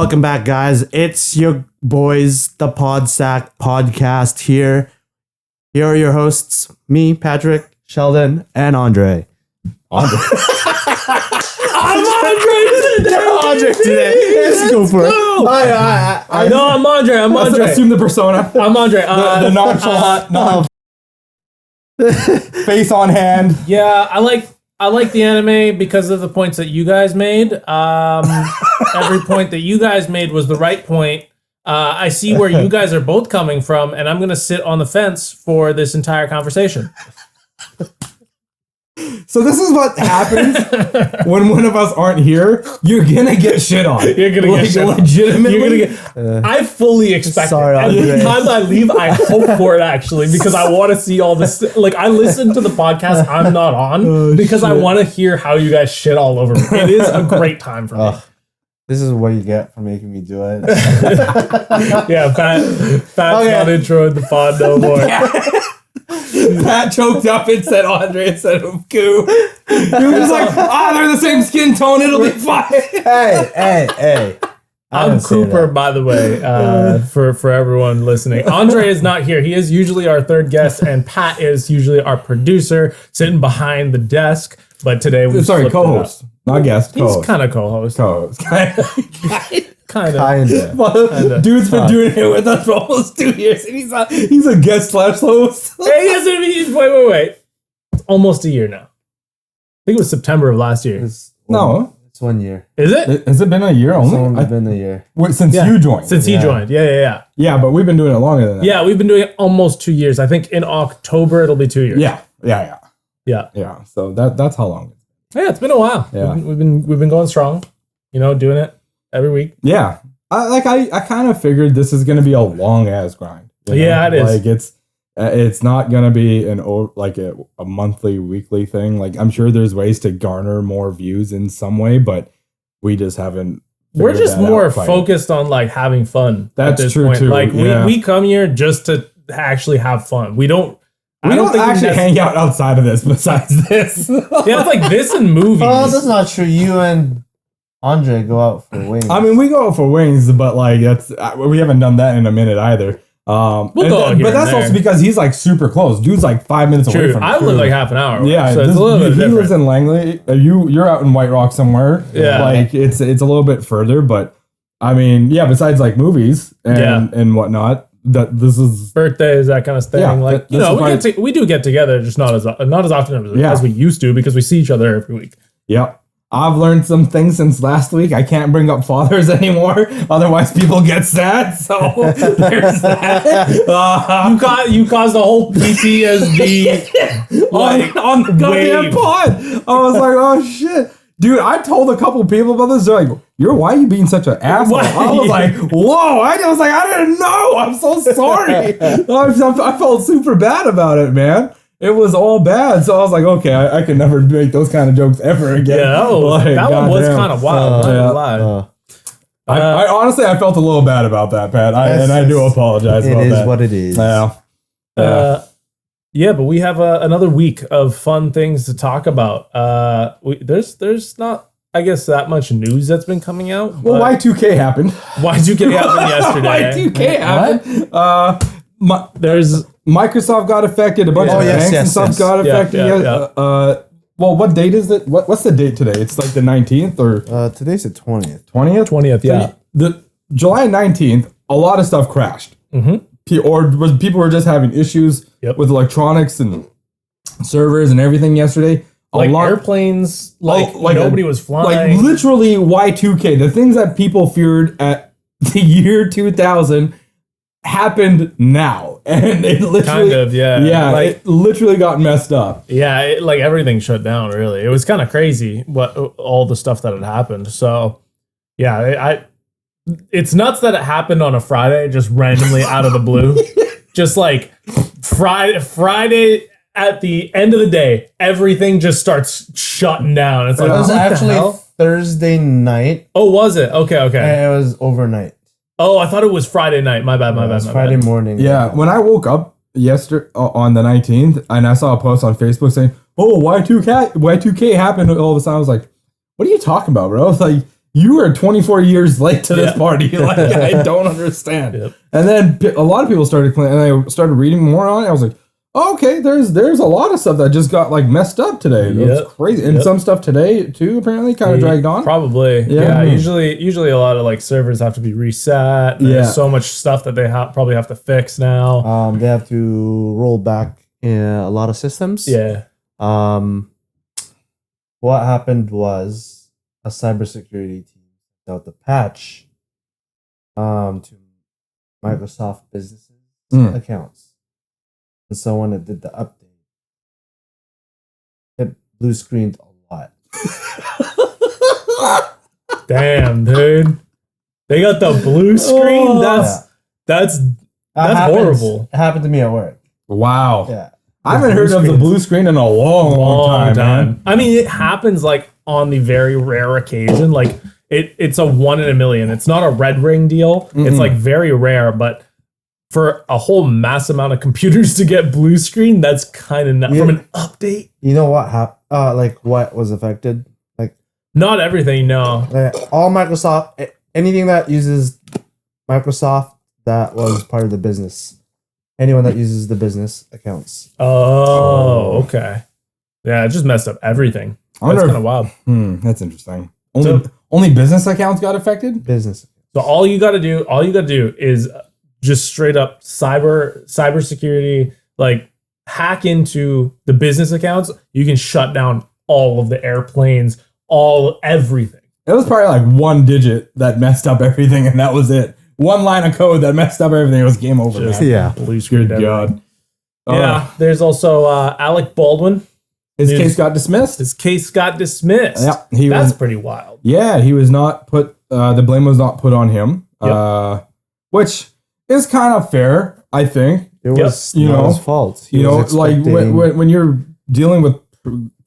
Welcome back, guys. It's your boys, the PodSac podcast here. Here are your hosts, me, Patrick, Sheldon, and Andre. I'm Andre today. Let's go for it. No, I'm Andre. Assume the persona. I'm Andre. The nonchalant, face on hand. Yeah, I like the anime because of the points that you guys made. Every point that you guys made was the right point. I see where you guys are both coming from, and I'm going to sit on the fence for this entire conversation. So this is what happens when one of us aren't here. You're gonna get shit on. You're gonna get shit on. Legitimately. You're gonna get. I fully expect Sorry, it. Every Andre. time I leave, I hope for it actually because I want to see all this. Like I listen to the podcast I'm not on because I want to hear how you guys shit all over me. It is a great time for me. This is what you get for making me do it. Yeah, Pat's not introing the pod no more. Pat choked up and said Andre instead of Goo. He was like, they're the same skin tone. It'll be fine. Hey. I'm Cooper, by the way, for everyone listening. Andre is not here. He is usually our third guest, and Pat is usually our producer, sitting behind the desk. But today we co-host, not guest. Co-host. He's kind of co-host. Kinda. Dude's been doing it with us for almost 2 years, and he's a guest / host. Hey, he hasn't even, wait. It's almost a year now. I think it was September of last year. It's 1 year. Is it? Has it been a year only? It's only been a year. Wait, since you joined. Since he joined. Yeah. Yeah, but we've been doing it longer than that. Yeah, we've been doing it almost 2 years. I think in October it'll be 2 years. Yeah. So that's how long. Yeah, it's been a while. Yeah. We've been going strong, doing it every week. Yeah. I kind of figured this is going to be a long ass grind. Yeah, it is. Like it's not going to be a monthly, weekly thing. Like I'm sure there's ways to garner more views in some way, but we just haven't. We're just more focused on like having fun. That's at this true point. too. Like yeah. we come here just to actually have fun. We don't actually hang out outside of this besides this. Yeah, it's like this and movies. Oh, that's not true. You and Andre go out for wings. I mean, we go out for wings, but like we haven't done that in a minute either. We'll go out here but that's also because he's like super close. Dude's like 5 minutes away from me. I live like half an hour away, Yeah, so it's a little bit he different. lives in Langley. You're out in White Rock somewhere. Yeah, like it's a little bit further, but I mean, yeah. Besides like movies and whatnot, that this is birthdays, that kind of thing. Yeah, like we do get together, just not as often as we used to because we see each other every week. Yep. I've learned some things since last week. I can't bring up fathers anymore, otherwise people get sad. So there's that. You caused a whole PTSD on the goddamn pod. I was like, oh shit. Dude, I told a couple people about this. They're like, why are you being such an asshole? I was like, whoa. I was like, I didn't know. I'm so sorry. I felt super bad about it, man. It was all bad. So I was like, okay, I can never make those kind of jokes ever again. Yeah, that one was kind of wild. I honestly, I felt a little bad about that, Pat. I do apologize about that. It is what it is. Yeah, but we have another week of fun things to talk about. There's not, I guess, that much news that's been coming out. Well, Y2K happened. Y2K happened yesterday. Y2K happened. There's Microsoft got affected. A bunch of banks and stuff got affected. Well, what date is it? What's the date today? It's like the 19th or today's the 20th. 20th, yeah. So the July 19th, a lot of stuff crashed. Mm-hmm. People were just having issues with electronics and servers and everything yesterday. Airplanes, nobody was flying. Like literally Y2K, the things that people feared at the year 2000 happened now, and it literally it literally got messed up. Yeah, everything shut down. Really, it was kind of crazy what all the stuff that had happened. So yeah, it's nuts that it happened on a Friday, just randomly out of the blue. Just like Friday at the end of the day, everything just starts shutting down. It's like, it was actually Thursday night. Oh, was it? Okay. And it was overnight. Oh, I thought it was Friday night. My bad. Friday morning. Yeah, when I woke up yesterday on the 19th, and I saw a post on Facebook saying, "Oh, Y2K happened," all of a sudden I was like, "What are you talking about, bro?" Like you are 24 years late to this Yeah. party. Like, I don't understand. Yep. And then a lot of people started and I started reading more on it. I was like, oh, okay, there's a lot of stuff that just got like messed up today. That's Yep. crazy. And some stuff today too, apparently, kind of dragged on. Probably. Yeah. Yeah. Usually a lot of like servers have to be reset. Yeah. There's so much stuff that they probably have to fix now. They have to roll back a lot of systems. Yeah. What happened was a cybersecurity team sent out the patch to Microsoft businesses accounts. And so when it did the update, it blue screened a lot. Damn, dude. They got the blue screen. Oh. That's Happens- horrible. It happened to me at work. Wow. Yeah. I haven't heard of the blue screen in a long time, man. I mean, it happens like on the very rare occasion. Like it's a 1 in a million. It's not a red ring deal. It's like very rare, but for a whole mass amount of computers to get blue screen, that's kind of nuts. Yeah. From an update. You know what happened? Like what was affected? Like Not everything, no. all Microsoft, anything that uses Microsoft that was part of the business. Anyone that uses the business accounts. Oh, okay. Yeah, it just messed up everything. That's kind of wild. That's interesting. Only business accounts got affected? Business. So all you got to do is just straight up cybersecurity, like hack into the business accounts. You can shut down all of the airplanes, everything. It was probably like one digit that messed up everything, and that was it. One line of code that messed up everything. It was game over. Just Man. Yeah. blue screen. Good God. Yeah. There's also Alec Baldwin. His case got dismissed. His case got dismissed. Yeah, That's pretty wild. Yeah, he was not put. The blame was not put on him, which is kind of fair, I think. It was You not know, his fault. He You know, was like expecting- when you're dealing with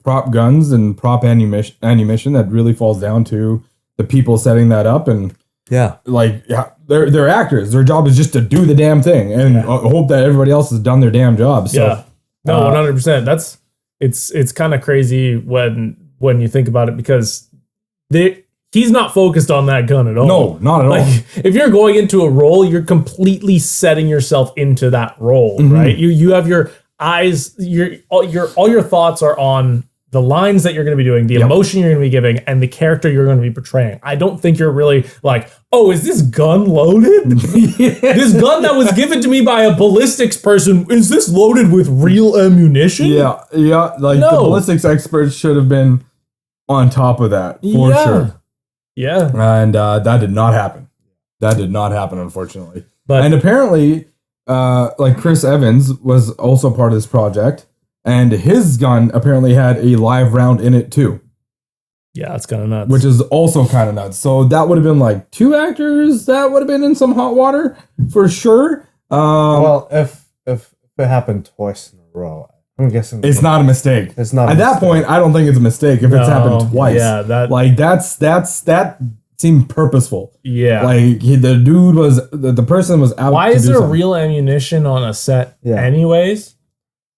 prop guns and prop ammunition, that really falls down to the people setting that up, and yeah. like they're actors. Their job is just to do the damn thing and hope that everybody else has done their damn job. So, Yeah. No, 100%. It's kind of crazy when you think about it, because he's not focused on that gun at all. No, not at all. Like, if you're going into a role, you're completely setting yourself into that role, right? You have your eyes, all your thoughts are on the lines that you're going to be doing, the emotion you're going to be giving, and the character you're going to be portraying. I don't think you're really like, oh, is this gun loaded? This gun that was given to me by a ballistics person, is this loaded with real ammunition? Yeah. Like the ballistics experts should have been on top of that for sure. Yeah. And that did not happen. That did not happen, unfortunately. But and apparently, like Chris Evans was also part of this project, and his gun apparently had a live round in it too. yeah, that's kind of nuts. Which is also kind of nuts. So that would have been like 2 actors that would have been in some hot water for sure. Well, if it happened twice in a row, I'm guessing it's not a mistake. It's not. At that point, I don't think it's a mistake if it's happened twice. Yeah, that seemed purposeful. Yeah. Like the dude was the person was out. Why to is do there something. real ammunition on a set Yeah. anyways?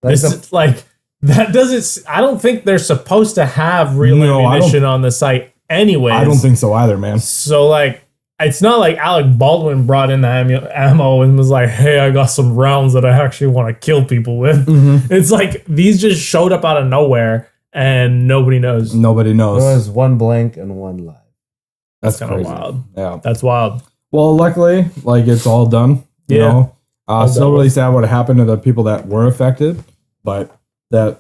Like That doesn't. I don't think they're supposed to have real No, I ammunition on the site anyways. I don't think so either, man. So like, it's not like Alec Baldwin brought in the ammo and was like, "Hey, I got some rounds that I actually want to kill people with." It's like these just showed up out of nowhere and nobody knows. Nobody knows. there was one blank and one live. That's kind of crazy. wild. Yeah. That's wild. Well, luckily, like it's all done. You Yeah. know, still done. really sad what happened to the people that were affected, but that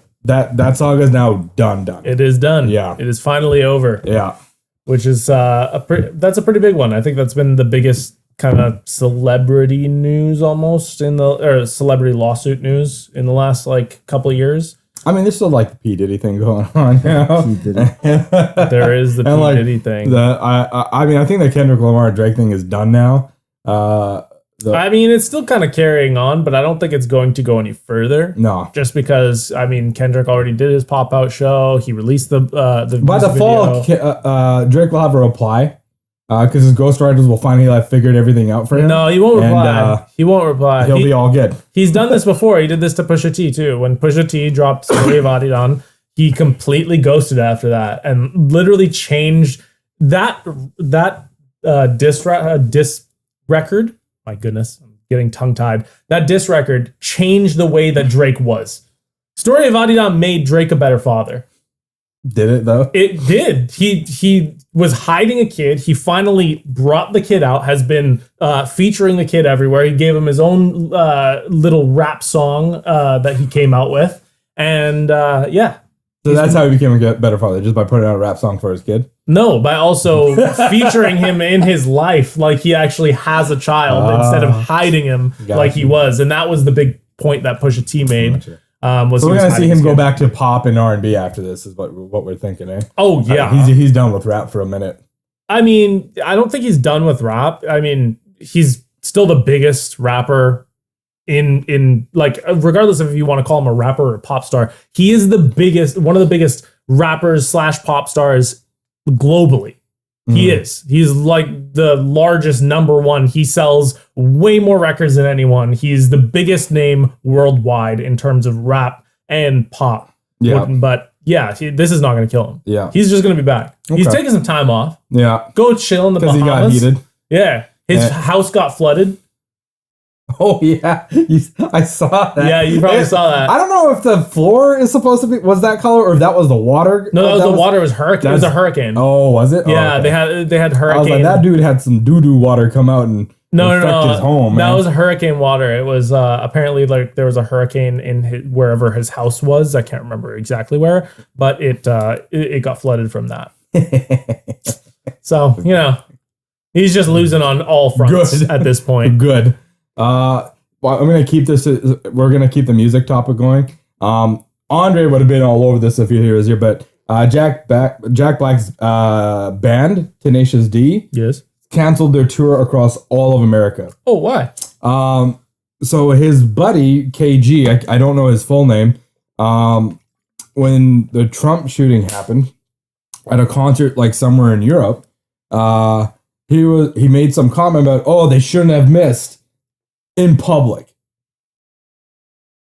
saga is now done. It is done. Yeah. It is finally over. Yeah. Which is that's a pretty big one. I think that's been the biggest kind of celebrity news almost or celebrity lawsuit news in the last like couple of years. I mean, there's still like the P Diddy thing going on. You know? He did it. There is the P. And, like, Diddy thing. I mean, I think the Kendrick Lamar Drake thing is done now. I mean, it's still kind of carrying on, but I don't think it's going to go any further. No. Just because, I mean, Kendrick already did his pop-out show. He released the By the music fall, video. Drake will have a reply because his ghostwriters will finally have figured everything out for him. No, he won't And, reply. He won't reply. He'll be all good. He's done this before. He did this to Pusha T too. When Pusha T dropped Story of Adidon, he completely ghosted after that and literally changed that diss record. My goodness, I'm getting tongue tied. That diss record changed the way that Drake was. Story of Adidas made Drake a better father. Did it though? It did. He was hiding a kid. He finally brought the kid out. Has been featuring the kid everywhere. He gave him his own little rap song that he came out with, and yeah. So that's how he became a better father, just by putting out a rap song for his kid? No, by also featuring him in his life like he actually has a child instead of hiding him like he was. And that was the big point that Pusha T made. So we're going to see him go back to pop and R&B after this is what we're thinking, eh? Oh, yeah. He's done with rap for a minute. I mean, I don't think he's done with rap. I mean, he's still the biggest rapper in like, regardless of if you want to call him a rapper or a pop star, he is one of the biggest rappers / pop stars globally. He is. He's like the largest number one. He sells way more records than anyone. He's the biggest name worldwide in terms of rap and pop. Yeah. But yeah, this is not going to kill him. Yeah. He's just going to be back. Okay. He's taking some time off. Yeah. Go chill in the Bahamas. Because he got heated. Yeah. His house got flooded. Oh, yeah. I saw that. Yeah, you probably saw that. I don't know if the floor is supposed to be, was that color, or if that was the water. No, that was the water. It was hurricane. It was a hurricane. Oh, was it? Yeah, oh, okay. they had hurricane. I was like, that dude had some doo-doo water come out and infect his home, man. That was hurricane water. It was apparently like there was a hurricane in wherever his house was. I can't remember exactly where, but it got flooded from that. So, he's just losing on all fronts at this point. Good. Well, I'm gonna keep this. We're gonna keep the music topic going. Andre would have been all over this if he was here, but Jack Black's band Tenacious D, yes, canceled their tour across all of America. Oh, why? So his buddy KG, I don't know his full name. When the Trump shooting happened at a concert like somewhere in Europe, he made some comment about, they shouldn't have missed. In public.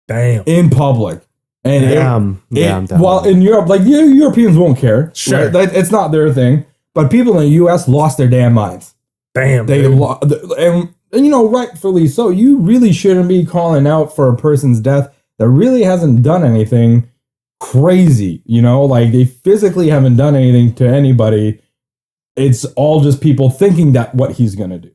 Damn. In public. And well, in Europe, like Europeans won't care. Sure. Right? It's not their thing. But people in the US lost their damn minds. Damn. And rightfully so. You really shouldn't be calling out for a person's death that really hasn't done anything crazy. Like they physically haven't done anything to anybody. It's all just people thinking that what he's gonna do.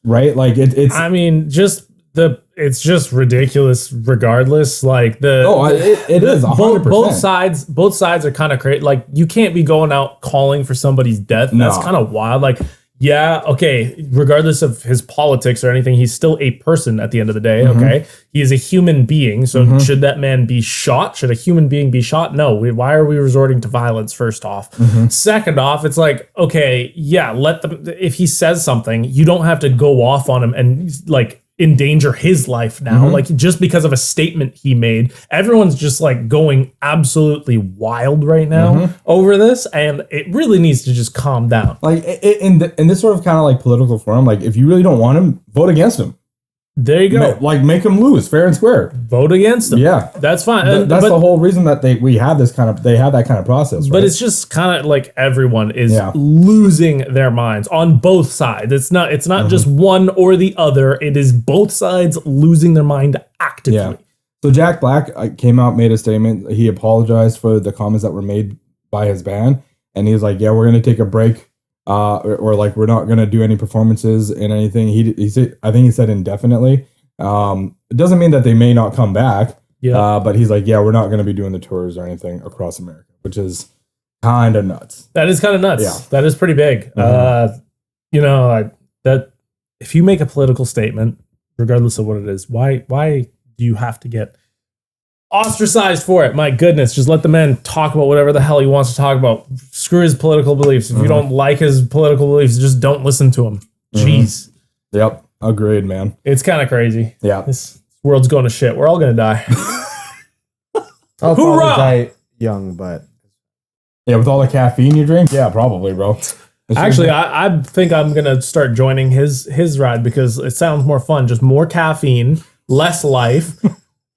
Right, like it's. I mean, it's just ridiculous. Regardless, like it is 100%. Both sides are kind of crazy. Like you can't be going out calling for somebody's death. That's kind of wild. Like, yeah, okay. Regardless of his politics or anything, he's still a person at the end of the day. Mm-hmm. Okay, he is a human being. So should that man be shot? Should a human being be shot? No. Why are we resorting to violence? First off, second off, it's like, okay, yeah, let them. If he says something, you don't have to go off on him and like endanger his life now. Like just because of a statement he made, everyone's just like going absolutely wild right now over this, and it really needs to just calm down. Like in this sort of kind of like political forum, like if you really don't want him, vote against him. There you go. Make him lose fair and square. Vote against him. Yeah, that's fine. That's the whole reason that they have that kind of process. Right? But it's just kind of like everyone is losing their minds on both sides. It's not just one or the other. It is both sides losing their mind actively. Yeah. So Jack Black came out, made a statement. He apologized for the comments that were made by his band, and he's like, "Yeah, we're gonna take a break." Or like we're not gonna do any performances and anything. He said, I think he said indefinitely. It doesn't mean that they may not come back. Yeah. But he's like, yeah, we're not gonna be doing the tours or anything across America, which is kind of nuts. That is kind of nuts. Yeah. That is pretty big. That if you make a political statement, regardless of what it is, why do you have to get ostracized for it? My goodness, just let the man talk about whatever the hell he wants to talk about. Screw his political beliefs. If you don't like his political beliefs, just don't listen to him. Jeez. Yep. Agreed, man. It's kind of crazy. Yeah. This world's going to shit. We're all going to die. I'll probably die young, but... Yeah, with all the caffeine you drink? Yeah, probably, bro. Actually, I think I'm going to start joining his ride because it sounds more fun. Just more caffeine, less life.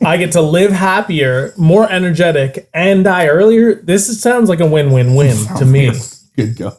I get to live happier, more energetic, and die earlier. This sounds like a win-win-win to me. Good go.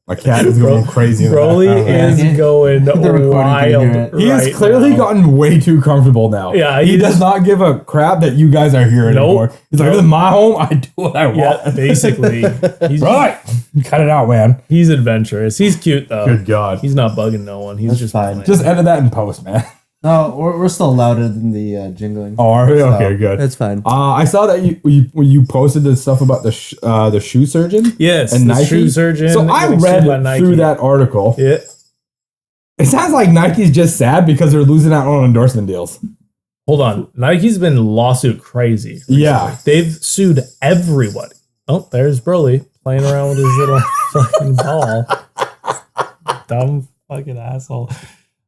My cat is going crazy. Broly is going wild. He has clearly gotten way too comfortable now. Yeah, he does not give a crap that you guys are here anymore. He's like, this is my home. I do what I want. Yeah, basically. He's right. Cut it out, man. He's adventurous. He's cute though. Good God. He's not bugging no one. He's just fine. Just edit that in post, man. No, we're still louder than the jingling. Oh, are we? Okay, good. It's fine. I saw that you posted the stuff about the shoe surgeon. Yes, and the Nike. shoe surgeon. So I read through that article. Yeah. It sounds like Nike's just sad because they're losing out on endorsement deals. Hold on. Nike's been lawsuit crazy. Recently. Yeah. They've sued everybody. Oh, there's Broly playing around with his little fucking ball. Dumb fucking asshole.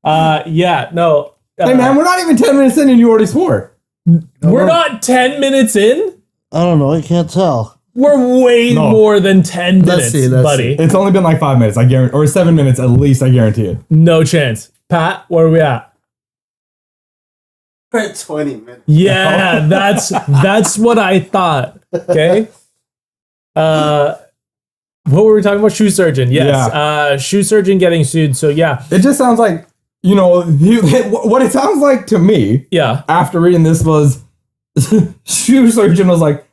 Yeah, no. Hey man, we're not even 10 minutes in and you already swore. We're not 10 minutes in? I don't know. I can't tell. We're way more than 10 minutes, buddy. It's only been like 5 minutes, I guarantee, or 7 minutes at least, I guarantee it. No chance. Pat, where are we at? 20 minutes. Yeah, that's what I thought. Okay. What were we talking about? Shoe surgeon. Yes. Yeah. Shoe surgeon getting sued. So yeah. It just sounds like, you know, what it sounds like to me. Yeah. After reading this was, shoe surgeon was like,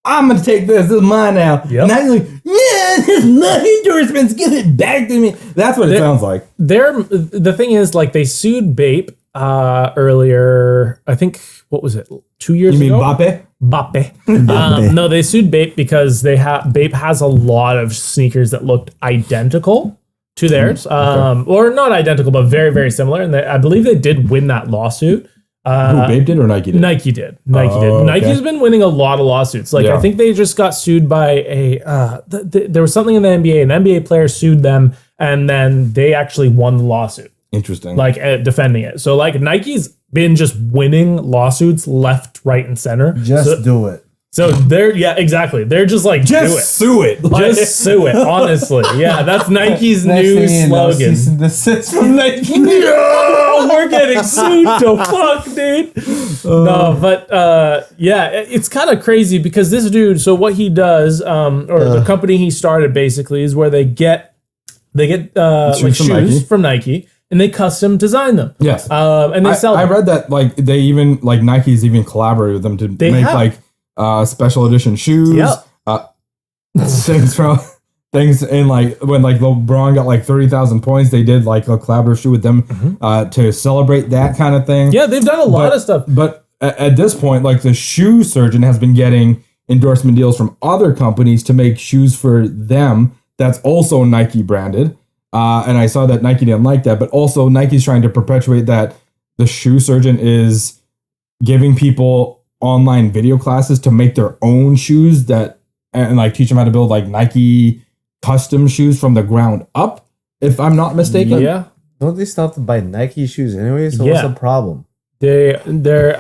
I'm gonna take this. This is mine now. Yep. And I'm like, yeah, this is my endorsements. Give it back to me. That's what it sounds like. The thing is, like, they sued Bape earlier. I think, what was it? 2 years ago? You mean Bape? Bape. No, they sued Bape because Bape has a lot of sneakers that looked identical to theirs, or not identical, but very, very similar. And I believe they did win that lawsuit. Who, Bape did or Nike did? Nike did. Nike's been winning a lot of lawsuits. Like, I think they just got sued by there was something in the NBA. An NBA player sued them, and then they actually won the lawsuit. Interesting. Like, defending it. So, like, Nike's been just winning lawsuits left, right, and center. Just do it. So they're, yeah, exactly. They're just like, do it. Sue it. Just sue it, honestly. Yeah, that's Nike's new slogan. From Nike. No, we're getting sued to fuck, dude. No, but yeah, it's kind of crazy because this dude, so what he does, or the company he started basically is where they get like shoes from Nike. And they custom design them. Yes. And they sell them. I read that like they even like Nike's even collaborated with them to make like special edition shoes. Yep. Things in like when like LeBron got like 30,000 points, they did like a collaborative shoe with them to celebrate that kind of thing. Yeah, they've done a lot of stuff. But at this point, like the shoe surgeon has been getting endorsement deals from other companies to make shoes for them that's also Nike branded. And I saw that Nike didn't like that, but also Nike's trying to perpetuate that the shoe surgeon is giving people online video classes to make their own shoes and like teach them how to build like Nike custom shoes from the ground up, if I'm not mistaken. Yeah. Don't they still have to buy Nike shoes anyway? So what's the problem? They're worried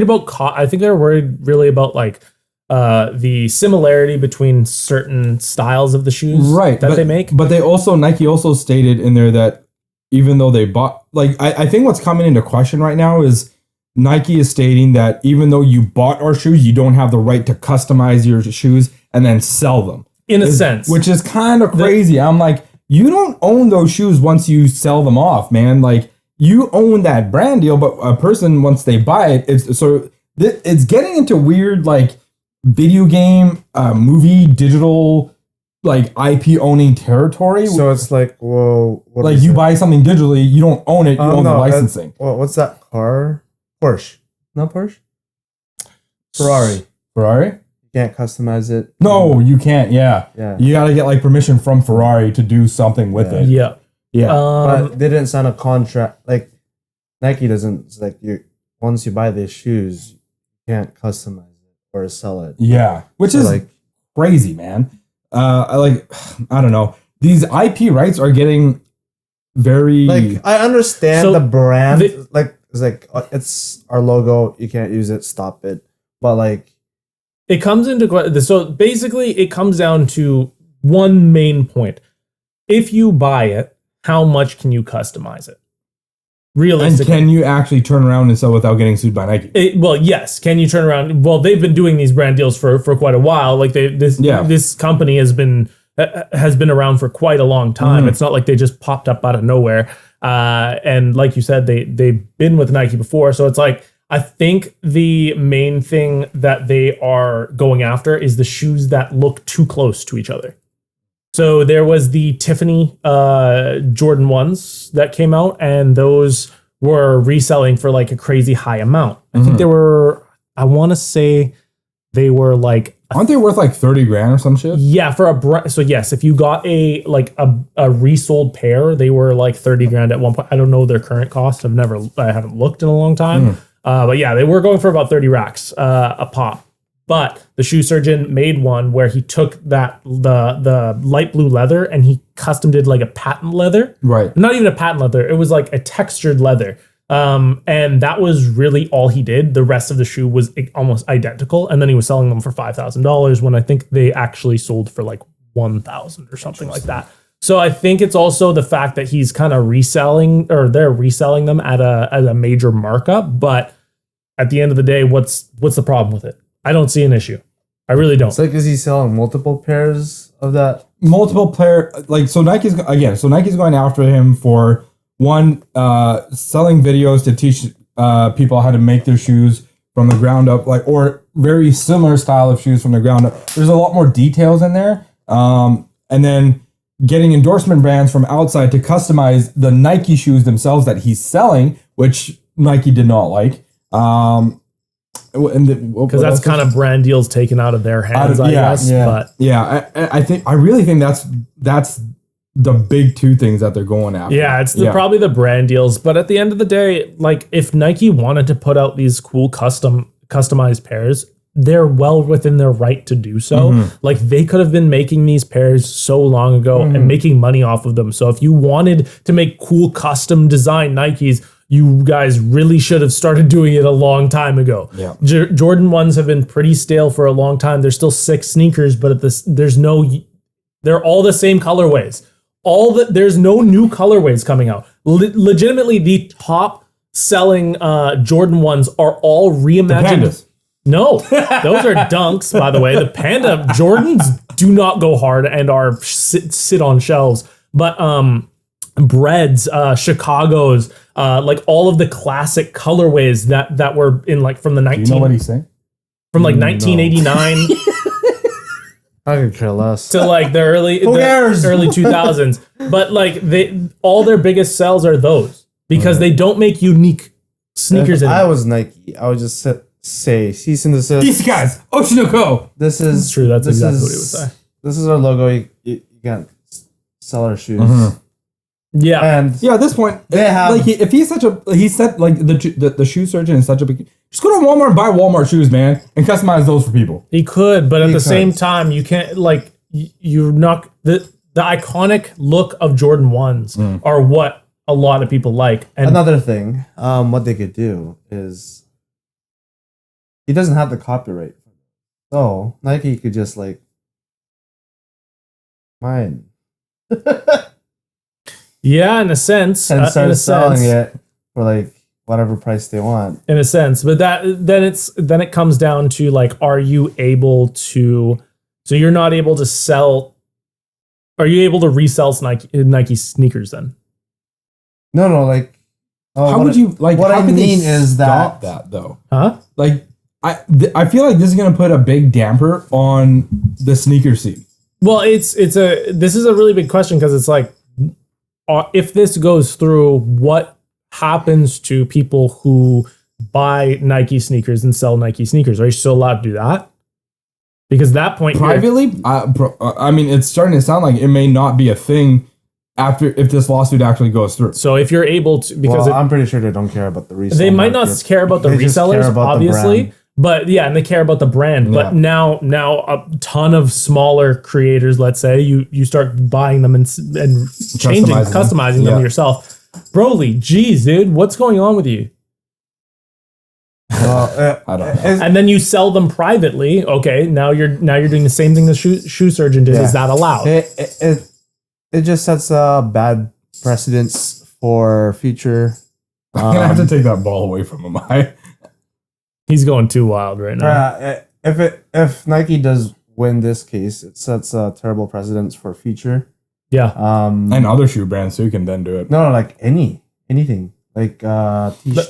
about I think they're worried really about like the similarity between certain styles of the shoes that they make. But Nike also stated in there that even though they bought, like, I think what's coming into question right now is Nike is stating that even though you bought our shoes, you don't have the right to customize your shoes and then sell them. In a sense. Which is kind of crazy. I'm like, you don't own those shoes once you sell them off, man. Like, you own that brand deal, but a person, once they buy it, it's getting into weird, like, video game, movie, digital, like IP owning territory. So it's like, whoa, what like you buy something digitally, you don't own it, you own the licensing. What's that car? Porsche. Not Porsche? Ferrari. You can't customize it. No, you can't. Yeah. You got to get like permission from Ferrari to do something with it. Yeah. But they didn't sign a contract. Like Nike doesn't. It's like once you buy these shoes, you can't customize or sell it. Yeah, which is like crazy, man. I don't know. These IP rights are getting very. Like, I understand the brand. It's our logo. You can't use it. Stop it. But like, it comes into so basically it comes down to one main point. If you buy it, how much can you customize it? Realistically. And can you actually turn around and sell without getting sued by Nike? Well, yes. Can you turn around? Well, they've been doing these brand deals for quite a while. Like this company has been has been around for quite a long time. It's not like they just popped up out of nowhere. And like you said, they've been with Nike before. So it's like, I think the main thing that they are going after is the shoes that look too close to each other. So there was the Tiffany Jordan 1s that came out, and those were reselling for like a crazy high amount. I think they were, I want to say they were like, aren't they worth like 30 grand or some shit? Yeah, for so yes, if you got a resold pair, they were like 30 grand at one point. I don't know their current cost. I haven't looked in a long time. But yeah, they were going for about 30 racks a pop. But the shoe surgeon made one where he took the light blue leather and he custom did like a patent leather. Right. Not even a patent leather. It was like a textured leather. And that was really all he did. The rest of the shoe was almost identical. And then he was selling them for $5,000 when I think they actually sold for like $1,000 or something like that. So I think it's also the fact that he's kind of reselling, or they're reselling them at a major markup. But at the end of the day, what's the problem with it? I don't see an issue. I really don't. It's like, is he selling multiple pairs of that? Multiple player, like, so Nike's going after him for one, selling videos to teach people how to make their shoes from the ground up, like, or very similar style of shoes from the ground up. There's a lot more details in there. And then getting endorsement brands from outside to customize the Nike shoes themselves that he's selling, which Nike did not like. Because that's kind of brand deals taken out of their hands, I guess. Yeah, but I really think that's the big two things that they're going after. Yeah, it's probably the brand deals. But at the end of the day, like, if Nike wanted to put out these cool customized pairs, they're well within their right to do so. Like, they could have been making these pairs so long ago and making money off of them. So if you wanted to make cool custom design Nikes, you guys really should have started doing it a long time ago. Yeah. Jordan 1s have been pretty stale for a long time. There's still 6 sneakers, but they're all the same colorways. There's no new colorways coming out. Legitimately, the top selling Jordan 1s are all reimagined. No, those are Dunks, by the way. The Panda Jordans do not go hard and are sit on shelves. But Breads, Chicago's, like all of the classic colorways that were in, like, from the 19. Do you know what he's saying? From like 1989. I could care less. To like the early 2000s. But like all their biggest sells are those because they don't make unique sneakers. If I was Nike, I would just say cease and desist. These guys, Oshinoko. This is true. That's exactly what he would say. This is our logo. You can't sell our shoes. Yeah, and at this point, they have, like, if he's such a, he said, like, the shoe surgeon is such a big, just go to Walmart and buy Walmart shoes, man, and customize those for people. He could, but at the same time, you can't, like, you're not, the iconic look of Jordan 1s are what a lot of people like. And another thing, what they could do is, he doesn't have the copyright, so Nike could just, like, mine. Yeah, in a sense, and start selling it for like whatever price they want. In a sense, but then it comes down to, like, are you able to? So you're not able to sell. Are you able to resell Nike sneakers then? No, like. How would you like? What how I could mean they is stop that though, huh? Like, I feel like this is gonna put a big damper on the sneaker scene. Well, this is a really big question because it's like, if this goes through, what happens to people who buy Nike sneakers and sell Nike sneakers? Are you still allowed to do that? Because at that point, privately, I mean, it's starting to sound like it may not be a thing if this lawsuit actually goes through. So if you're able to, because I'm pretty sure they don't care about the resellers. They might not care about the resellers, obviously. But yeah, and they care about the brand. Yeah. But now a ton of smaller creators, let's say, you start buying them and customizing them yourself. Broly, geez, dude, what's going on with you? I don't know. And then you sell them privately. Okay, now you're doing the same thing the shoe surgeon did. Yeah. Is that allowed? It just sets a bad precedence for future. I'm gonna have to take that ball away from him. He's going too wild right now. If Nike does win this case, it sets a terrible precedence for future. Yeah. And other shoe brands too can then do it. No, like anything. Like everything.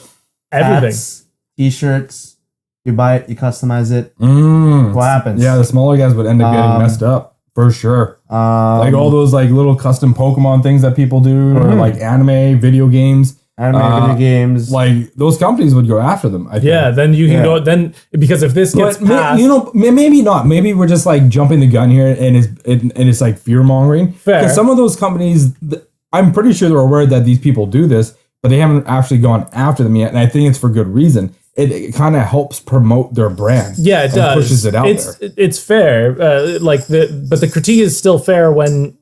hats, t-shirts. You buy it, you customize it. What happens? Yeah, the smaller guys would end up getting messed up for sure. Like all those like little custom Pokemon things that people do, or like anime, video games. Video games. Like those companies would go after them. I think. Yeah, then you can go then because if this gets passed, you know, maybe not. Maybe we're just like jumping the gun here, and it's like fear mongering. Because some of those companies, I'm pretty sure they're aware that these people do this, but they haven't actually gone after them yet, and I think it's for good reason. It kind of helps promote their brand. Yeah, it does. Pushes it out there. It's fair. But the critique is still fair when.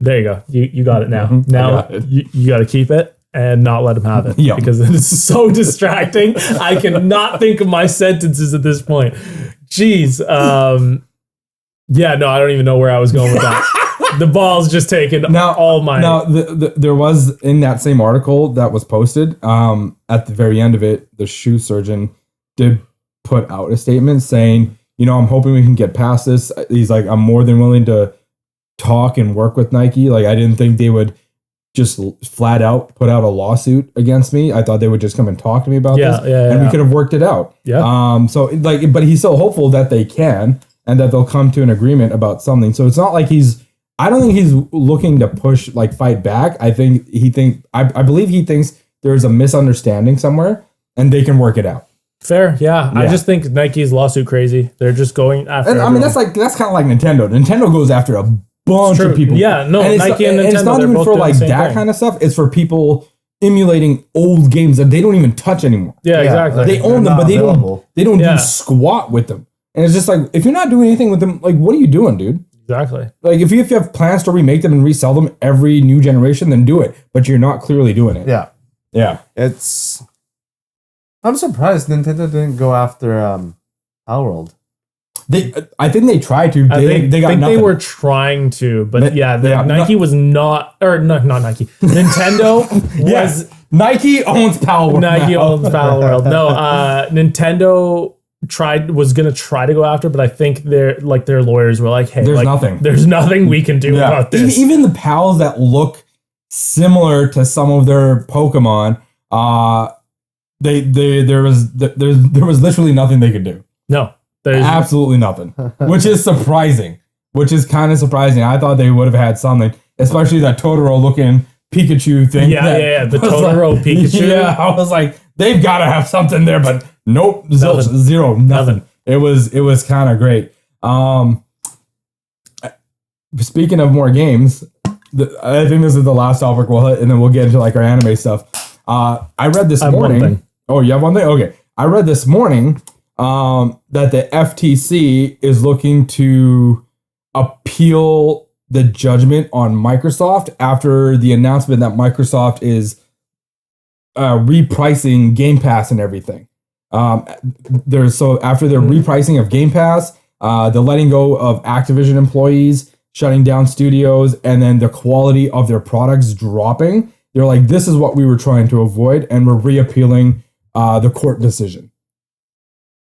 There you go. You got it now. Now you got to keep it and not let him have it. Yeah. Because it is so distracting. I cannot think of my sentences at this point. Jeez. Yeah, no, I don't even know where I was going with that. The ball's just taken all my... Now, there was, in that same article that was posted, at the very end of it, the shoe surgeon did put out a statement saying, you know, I'm hoping we can get past this. He's like, I'm more than willing to talk and work with Nike. Like, I didn't think they would just flat out put out a lawsuit against me. I thought they would just come and talk to me about this. And we could have worked it out. Yeah. So like, but he's so hopeful that they can and that they'll come to an agreement about something. So it's not like I don't think he's looking to push, like, fight back. I believe he thinks there's a misunderstanding somewhere and they can work it out. Fair, yeah. I just think Nike's lawsuit crazy. They're just going after. And, I mean, that's kind of like Nintendo. Nintendo goes after a bunch of people. Yeah, no, and Nike and Nintendo. It's not even for like that kind of stuff. It's for people emulating old games that they don't even touch anymore. Yeah, exactly. They own them, but they don't do squat with them. And it's just like, if you're not doing anything with them, like, what are you doing, dude? Exactly. Like, if you have plans to remake them and resell them every new generation, then do it. But you're not clearly doing it. Yeah. Yeah. I'm surprised Nintendo didn't go after Palworld. I think they tried to. They got nothing. They were trying to, but Nike was not, or not Nike. Nintendo was. Nike owns Palworld. Nike owns Palworld. No, Nintendo was gonna try to go after, but I think their lawyers were like, hey, there's nothing we can do about this. Even the pals that look similar to some of their Pokemon, there was literally nothing they could do. No. Absolutely nothing. Which is surprising. Which is kind of surprising. I thought they would have had something, especially that Totoro looking Pikachu thing. Yeah. The Totoro Pikachu. Yeah, I was like, they've got to have something there, but nope, zero, nothing. It was kind of great. Speaking of more games, I think this is the last topic we'll hit, and then we'll get into like our anime stuff. I read this morning. One thing. Oh, you have one thing? Okay. I read this morning that the FTC is looking to appeal the judgment on Microsoft after the announcement that Microsoft is repricing Game Pass and everything. After their repricing of Game Pass, the letting go of Activision employees, shutting down studios, and then the quality of their products dropping, they're like, this is what we were trying to avoid, and we're reappealing the court decision.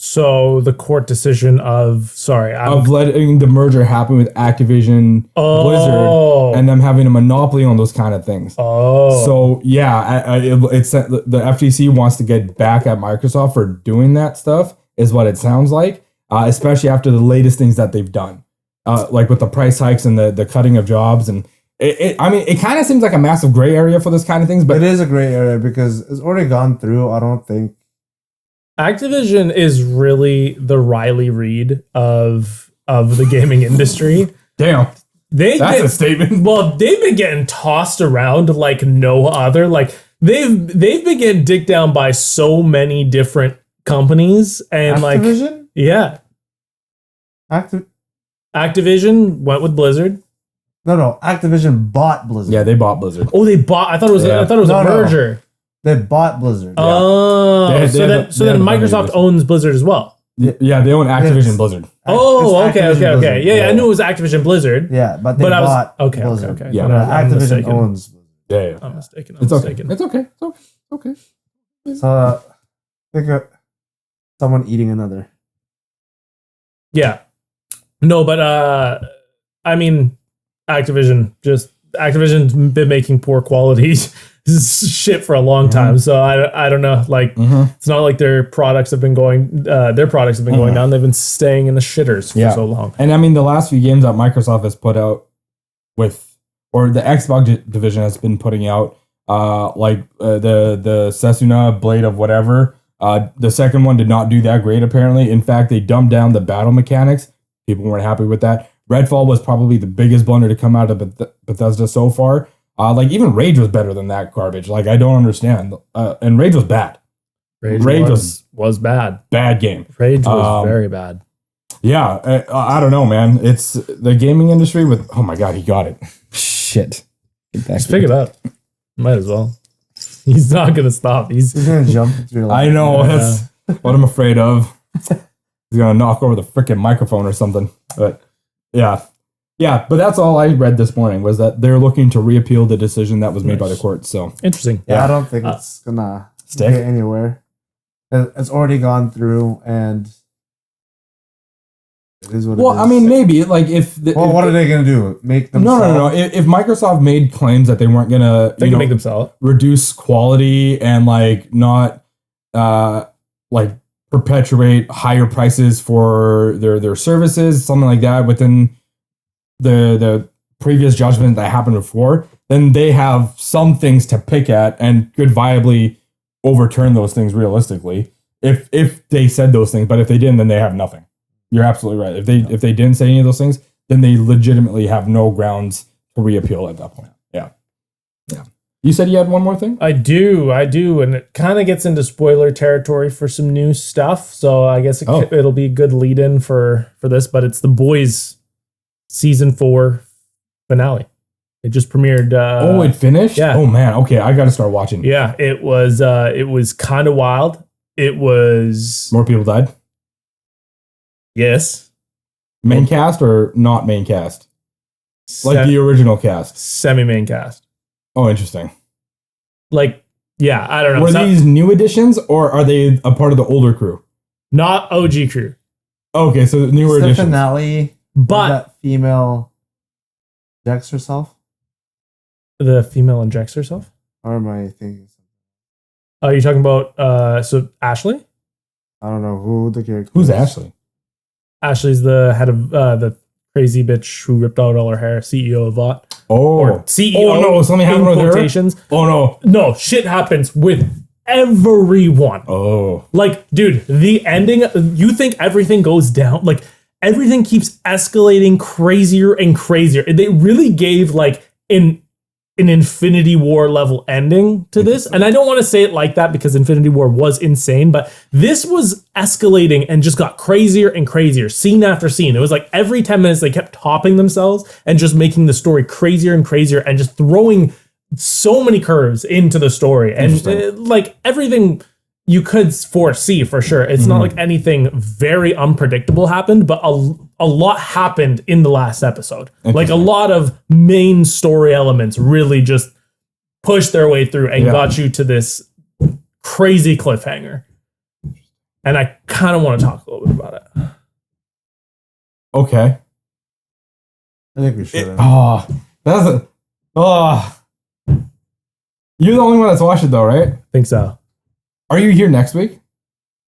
So the court decision of letting the merger happen with Activision Blizzard and them having a monopoly on those kind of things. So yeah, it's the FTC wants to get back at Microsoft for doing that stuff, is what it sounds like. Especially after the latest things that they've done, like with the price hikes and the cutting of jobs, and it kind of seems like a massive gray area for this kind of things. But it is a gray area because it's already gone through. I don't think. Activision is really the Riley Reid of the gaming industry. Damn. That's a statement. Well, they've been getting tossed around like no other. Like they've been getting dicked down by so many different companies, and Activision? Yeah. Activision went with Blizzard. No, Activision bought Blizzard. Yeah, they bought Blizzard. Oh, they bought. I thought it was a merger. No. They bought Blizzard. Oh, so then Microsoft owns Blizzard as well. Yeah, they own Activision Blizzard. Oh, okay. Yeah, I knew it was Activision Blizzard. Yeah, but they bought Blizzard. Okay. Yeah, Activision owns Blizzard. Yeah. I'm mistaken. It's okay. So, think of someone eating another. Yeah. No, but I mean, Activision's been making poor quality shit for a long time. So I don't know. Like, it's not like their products have been going down. They've been staying in the shitters for so long. And I mean, the last few games that Microsoft has put out or the Xbox division has been putting out, the Setsuna Blade of whatever. The second one did not do that great, apparently. In fact, they dumbed down the battle mechanics. People weren't happy with that. Redfall was probably the biggest blunder to come out of Bethesda so far. Even Rage was better than that garbage. Like, I don't understand. And Rage was bad. Rage was bad. Bad game. Rage was very bad. Yeah, I don't know, man. It's the gaming industry with... Oh my God, he got it. Shit. Just pick it up. Might as well. He's not going to stop. He's going to jump through. I know. That's what I'm afraid of. He's going to knock over the freaking microphone or something. But yeah. Yeah, but that's all I read this morning was that they're looking to reappeal the decision that was made by the court. So interesting. Yeah, I don't think it's going to get anywhere. It's already gone through and... It is what it is. I mean, maybe like what are they gonna do? Make them? No. If Microsoft made claims that they weren't gonna, they can make them sell it, reduce quality and like not, like perpetuate higher prices for their services, something like that within the previous judgment that happened before, then they have some things to pick at and could viably overturn those things realistically if they said those things. But if they didn't, then they have nothing. You're absolutely right. If they didn't say any of those things, then they legitimately have no grounds to reappeal at that point. Yeah. You said you had one more thing? I do, and it kind of gets into spoiler territory for some new stuff. So I guess it'll be a good lead-in for this. But it's The Boys season 4 finale. It just premiered. It finished? Yeah. Oh man. Okay, I got to start watching. Yeah, it was kind of wild. It was more people died. Yes. Main cast or not main cast? Like the original cast? Semi-main cast. Oh, interesting. Like, yeah, I don't know. Were these new additions or are they a part of the older crew? Not OG crew. Okay, so the newer additions. The finale, but that female injects herself? The female injects herself? Or am I thinking something? Are you talking about, Ashley? I don't know who the character Who's Ashley? Ashley's the head of the crazy bitch who ripped out all her hair, CEO of Vought. Oh. Or CEO. Oh, no, something happened with quotations. Her? Oh, no. No, shit happens with everyone. Oh. Like, dude, the ending, you think everything goes down? Like, everything keeps escalating crazier and crazier. They really gave, like, an Infinity War level ending to this. And I don't want to say it like that because Infinity War was insane, but this was escalating and just got crazier and crazier, scene after scene. It was like every 10 minutes they kept topping themselves and just making the story crazier and crazier and just throwing so many curves into the story. And like everything you could foresee for sure. It's not like anything very unpredictable happened, but a lot happened in the last episode. Like a lot of main story elements really just pushed their way through and got you to this crazy cliffhanger. And I kind of want to talk a little bit about it. Okay. I think we should. You're the only one that's watched it though, right? Think so. Are you here next week?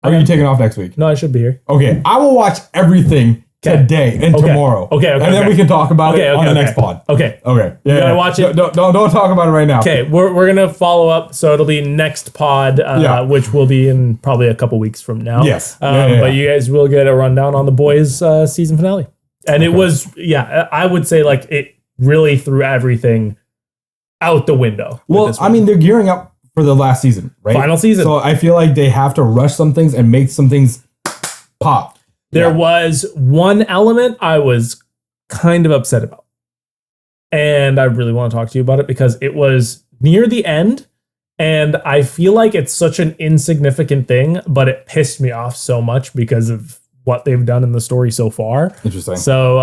Or are you taking off next week? No, I should be here. Okay, I will watch everything today and tomorrow. Okay. And then we can talk about it on the next pod. Okay. Yeah. You gotta watch it. Don't talk about it right now. Okay, we're gonna follow up, so it'll be next pod, which will be in probably a couple weeks from now. Yes. But you guys will get a rundown on The Boys season finale. And it was, I would say like it really threw everything out the window. Well, I mean, they're gearing up for the last season, right? Final season. So I feel like they have to rush some things and make some things pop. There was one element I was kind of upset about. And I really want to talk to you about it because it was near the end. And I feel like it's such an insignificant thing, but it pissed me off so much because of what they've done in the story so far. Interesting. So,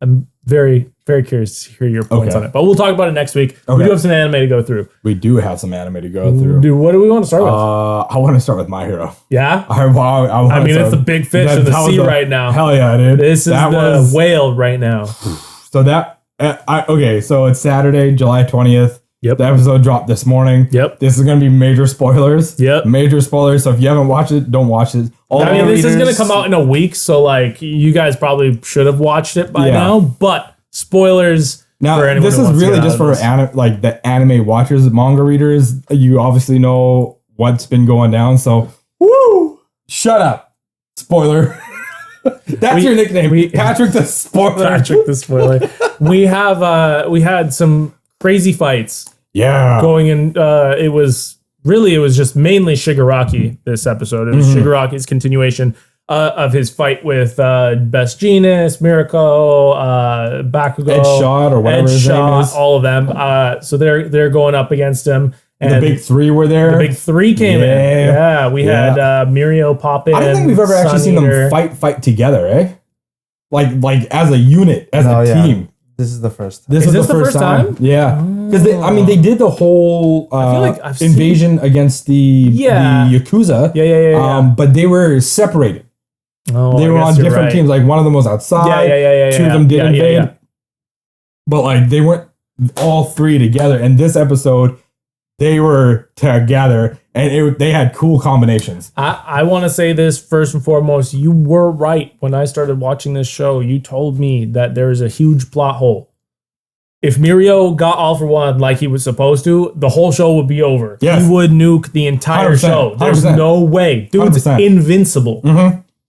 I'm very very curious to hear your points Okay. on it. But we'll talk about it next week. We Okay. do have some anime to go through. We do have some anime to go through. Dude, what do we want to start with? I want to start with My Hero. Yeah? I mean, it's the big fish in the sea right now. Hell yeah, dude. This is the whale right now. So that, so it's Saturday, July 20th. Yep. The episode dropped this morning. Yep. This is going to be major spoilers. Yep. Major spoilers. So if you haven't watched it, don't watch it. This is going to come out in a week. So, like, you guys probably should have watched it by now. But spoilers now, for anyone this who is wants to really get just out of for this. like the anime watchers, manga readers. You obviously know what's been going down. So, woo! Shut up. Spoiler. That's your nickname. Patrick the Spoiler. Patrick the Spoiler. we had some crazy fights. Yeah. Going in, it was just mainly Shigaraki this episode. It was Shigaraki's continuation of his fight with Best Jeanist, Mirako, Bakugo, Ed Shot or whatever his name is. all of them. So they're going up against him. And the big three were there. The big three came in. Yeah, we had Mirio pop in. I don't think we've ever actually seen them fight together, eh? Like as a unit, as a team. This is the first time. This is the first time? Yeah. Because they did the whole I feel like I've invasion against the Yakuza. Yeah. But they were separated. Oh, they were on different teams. Like one of them was outside. Two of them did invade. Yeah. But like they weren't all three together. And this episode, they were together and they had cool combinations. I want to say this first and foremost. You were right when I started watching this show. You told me that there is a huge plot hole. If Mirio got all for one like he was supposed to, the whole show would be over. Yes. He would nuke the entire 100%, show. There's 100%. no way. Dude's 100%. invincible.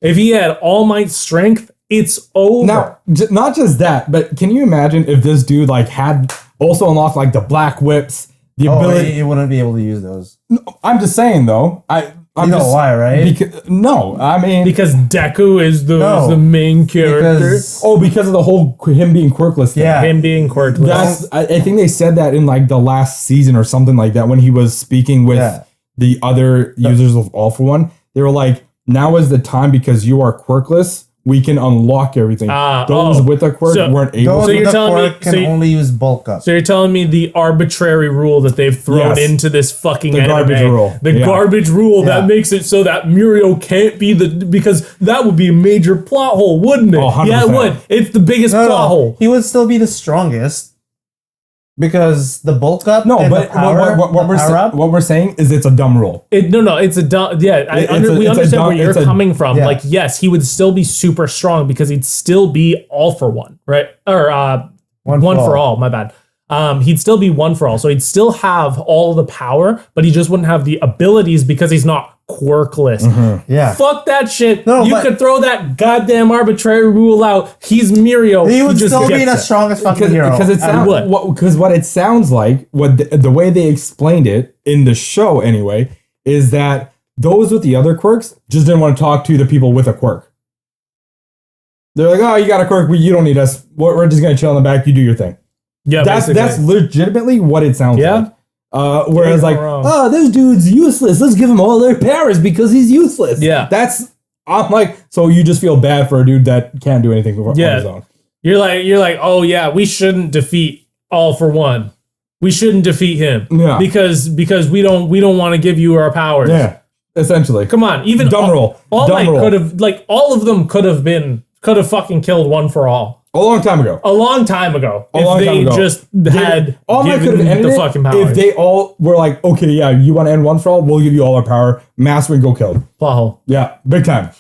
If he had All Might's strength, it's over. Now, not just that, but can you imagine if this dude like had also unlocked like the black whips, the ability? He wouldn't be able to use those. I'm just saying though. I'm You know just, why, right? Because Deku is the main character. Because of the whole him being quirkless thing. Yeah. Him being quirkless. I think they said that in like the last season or something like that when he was speaking with the other users of All For One. They were like, now is the time because you are quirkless. We can unlock everything. Those with a quirk weren't able to. So you're telling me can only use bulk up. So you're telling me the arbitrary rule that they've thrown into this fucking anime, garbage rule. Garbage rule that makes it so that Mirio can't be because that would be a major plot hole, wouldn't it? Oh, 100%. Yeah, it would. It's the biggest plot hole. He would still be the strongest because the bulk up. No, and but the power, what we're saying is it's a dumb rule. It's a dumb. Yeah, we understand where you're coming from. Yeah. Like, yes, he would still be super strong because he'd still be all for one, right? Or one for all. My bad. He'd still be one for all, so he'd still have all the power, but he just wouldn't have the abilities because he's not quirkless. Yeah, fuck that shit. No, you could throw that goddamn arbitrary rule out. He's Mirio. He would still be the strongest fucking hero. Because what it sounds like, the way they explained it in the show anyway, is that those with the other quirks just didn't want to talk to the people with a quirk. They're like, oh, you got a quirk, you don't need us. We're just gonna chill in the back. You do your thing. Yeah, that's legitimately what it sounds like. Whereas like, wrong. this dude's useless. Let's give him all their powers because he's useless. Yeah. I'm like, so you just feel bad for a dude that can't do anything on his own. You're like, oh yeah, we shouldn't defeat All For One. We shouldn't defeat him. Yeah. Because we don't want to give you our powers. Yeah. Essentially. Come on, even dumb rule. All Might could have all of them could have fucking killed One For All. A long time ago. If they just had All Might could have ended the fucking powers. if they all were like, okay, yeah, you want to end One For All? We'll give you all our power. Master and go killed. Plot hole. Yeah, big time.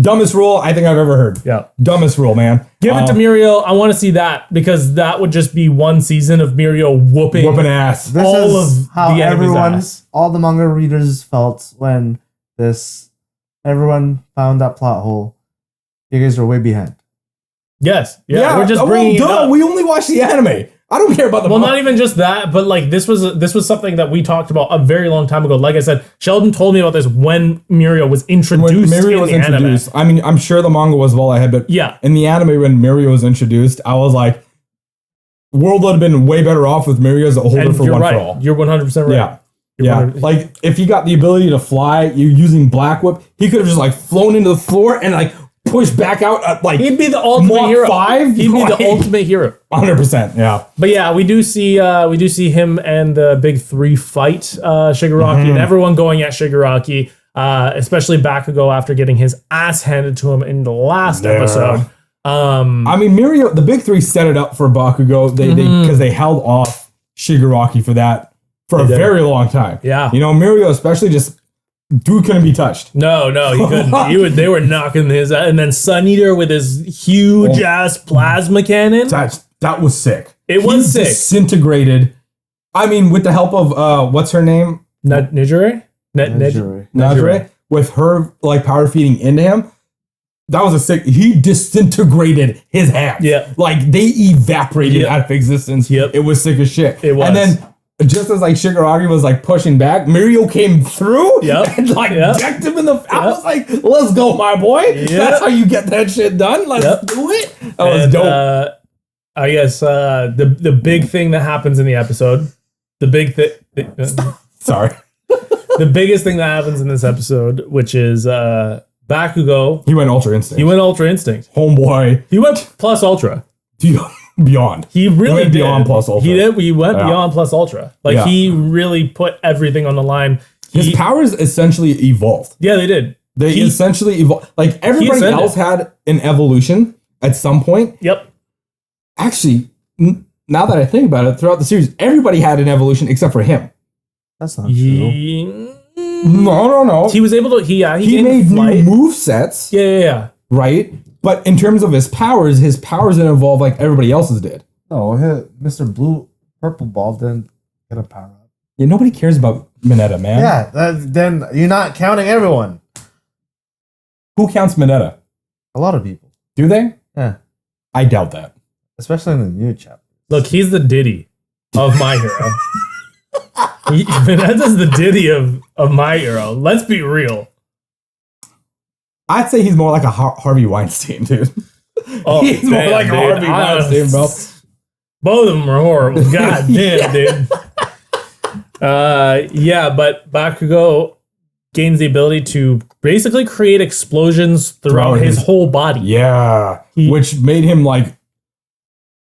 Dumbest rule I think I've ever heard. Yeah. Dumbest rule, man. Give it to Mirio. I want to see that because that would just be one season of Mirio whooping ass. This all is of how the enemy's ass. all the manga readers felt when everyone found that plot hole. You guys are way behind. Yes. Yeah. We're just bringing it up. We only watch the anime. I don't care about the not even just that, but like this was something that we talked about a very long time ago. Like I said, Sheldon told me about this when Mirio was introduced anime. I mean, I'm sure the manga was well ahead, but in the anime when Mirio was introduced, I was like, world would have been way better off with Mirio as a holder for One For All. You're 100% right. Yeah. Like if he got the ability to fly, you using Black Whip, he could have just like flown into the floor and like pushed back out at like he'd be the ultimate Mach hero. 5. He'd be the ultimate hero. 100%. Yeah. But yeah, we do see him and the big three fight Shigaraki and everyone going at Shigaraki, especially Bakugo after getting his ass handed to him in the last episode. I mean, Mirio, the big three set it up for Bakugo. They because they held off Shigaraki for a very long time. Yeah. You know, Mirio especially just dude couldn't be touched. No, he couldn't. They were knocking his out. And then Sun Eater with his huge ass plasma cannon. That was sick. It was sick. Disintegrated. I mean, with the help of what's her name? Nejire? Nejire. With her like power feeding into him. That was a sick. He disintegrated his hands. Yeah. Like they evaporated out of existence. Yep. It was sick as shit. It was. And then just as like Shigaraki was like pushing back, Mirio came through and like decked him in the. I was like, "Let's go, my boy! That's how you get that shit done. Let's do it." That was dope. I guess the big thing that happens in the episode, the big thing. Sorry, the biggest thing that happens in this episode, which is Bakugo. He went Ultra Instinct. Homeboy. He went plus Ultra. Beyond. He really went did. Beyond plus Ultra. He did. We went beyond plus Ultra. Like he really put everything on the line. His powers essentially evolved. Yeah, they did. They essentially evolved. Like everybody else had an evolution at some point. Yep. Actually, now that I think about it, throughout the series, everybody had an evolution except for him. That's not true. No. He was able to. He made new move sets. Yeah. Right? But in terms of his powers didn't evolve like everybody else's did. No, Mr. Purple Ball didn't get a power up. Yeah, nobody cares about Mineta, man. Yeah, then you're not counting everyone. Who counts Mineta? A lot of people. Do they? Yeah. I doubt that. Especially in the new chapter. Look, he's the Diddy of My Hero. Mineta's the Diddy of My Hero. Let's be real. I'd say he's more like a Harvey Weinstein, dude. Oh, he's more like a Harvey Weinstein, bro. Both of them are horrible. God damn, dude. But Bakugo gains the ability to basically create explosions throughout his whole body. Yeah. Which made him like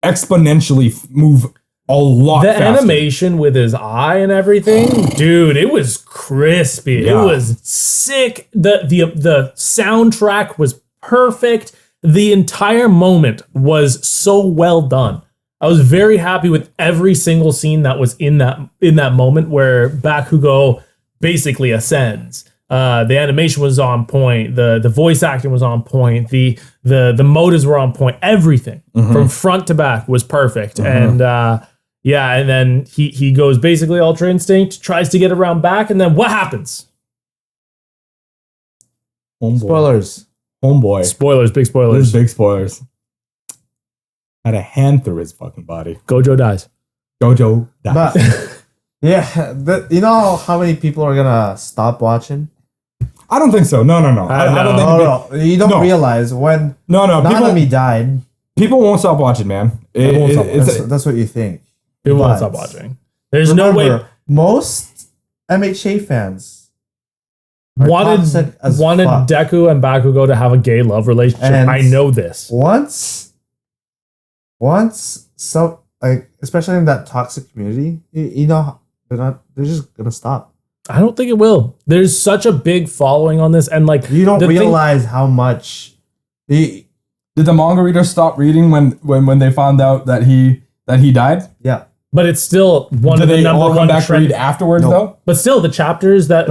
exponentially move a lot faster. Animation with his eye and everything, dude, it was crispy. Yeah. It was sick. The soundtrack was perfect. The entire moment was so well done. I was very happy with every single scene that was in that moment where Bakugo basically ascends. The animation was on point. The voice acting was on point. The motives were on point. Everything from front to back was perfect. And and then he goes basically Ultra Instinct, tries to get around back, and then what happens? Spoilers. Homeboy. Spoilers, big spoilers. There's big spoilers. Had a hand through his fucking body. Gojo dies. Gojo dies. But, yeah, you know how many people are gonna stop watching? I don't think so. No. I don't think you don't realize when Nanami died. People won't stop watching, man. That's what you think. People won't stop watching. There's no way. Most MHA fans wanted Deku and Bakugo to have a gay love relationship. And I know this. Once so like especially in that toxic community, you know they're just gonna stop. I don't think it will. There's such a big following on this, and like you don't realize how much. Did the manga readers stop reading when they found out that he died? Yeah. But it's still one of the number one back to read afterwards though. But still, the chapters the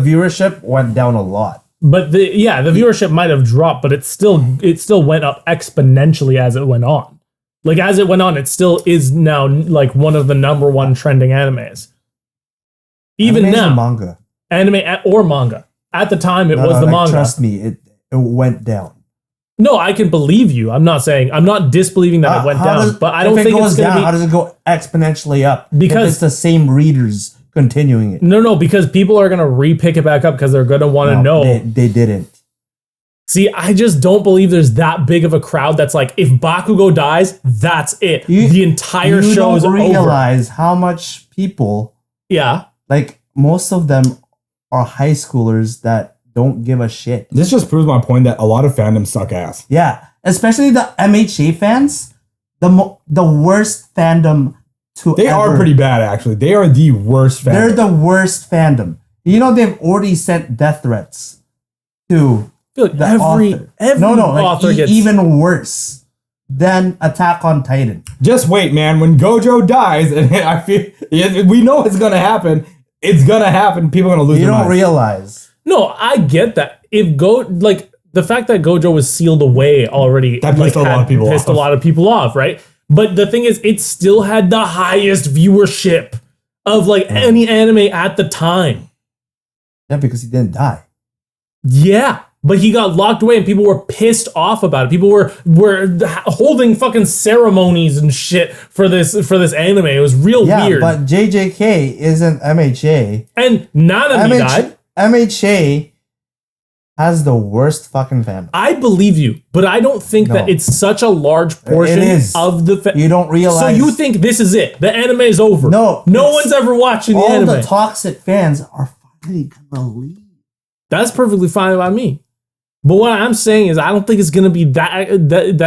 viewership went down a lot. But the viewership might have dropped, but it still went up exponentially as it went on. Like as it went on, it still is now like one of the number one trending animes. Even Anime's now, manga, anime or manga. At the time, it was the manga. Trust me, it went down. No, I can believe you. I'm not disbelieving that it went down, but I don't think it's going to be. How does it go exponentially up? Because if it's the same readers continuing it. No, because people are going to re-pick it back up because they're going to want to know. They didn't. See, I just don't believe there's that big of a crowd that's like, if Bakugo dies, that's it. The entire show is over. You don't realize how much people... Yeah. Like, most of them are high schoolers that don't give a shit. This just proves my point that a lot of fandoms suck ass. Yeah, especially the MHA fans, the worst fandom to They ever. are pretty bad, actually. They are the worst fandom. They're the worst fandom. You know, they've already sent death threats to Like the every author. author Like gets even worse than Attack on Titan. Just wait, man. When Gojo dies, and I feel we know it's gonna happen. It's gonna happen. People are gonna lose You their don't minds. realize. No, I get that. If the fact that Gojo was sealed away already, That pissed a lot of people pissed off. a lot of people off, right? But the thing is, it still had the highest viewership of like any anime at the time. Yeah, because he didn't die. Yeah, but he got locked away, and people were pissed off about it. People were holding fucking ceremonies and shit for this anime. It was real Yeah, weird. but JJK isn't MHA. And Nanami died. MHA has the worst fucking fandom. I believe you, but I don't think that No. it's such a large portion It is. of the. You don't realize. So you think this is it? The anime is over? No, no it's- one's ever watching the all anime. the toxic fans are finally gonna leave. That's perfectly fine by me. But what I'm saying is, I don't think it's gonna be that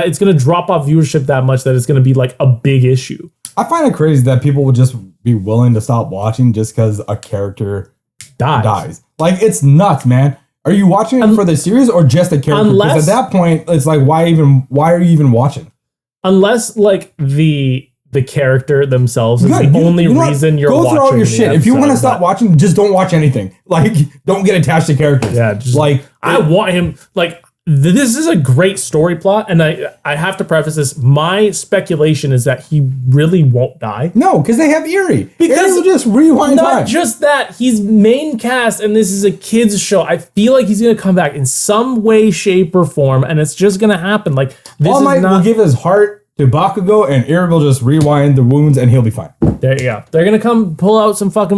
it's gonna drop off viewership that much that it's gonna be like a big issue. I find it crazy that people would just be willing to stop watching just because a character dies. Like, it's nuts, man. Are you watching it for the series or just the character? Because at that point, it's like, why are you even watching? Unless like the character themselves is Good. the only you know what? reason you're go watching. through all your the shit. If you want to episode, stop but- watching, just don't watch anything. Like, don't get attached to characters. Yeah, just like I want him. Like this is a great story plot, and I have to preface this. My speculation is that he really won't die. no, because they have Eerie. Because Eerie will just rewind Not time. just that, he's main cast, and this is a kids show. I feel like he's gonna come back in some way, shape, or form, and it's just gonna happen. Like this All is Might will not. give his heart to Bakugo, and Eerie will just rewind the wounds, and he'll be fine. There you go. They're gonna come pull out some fucking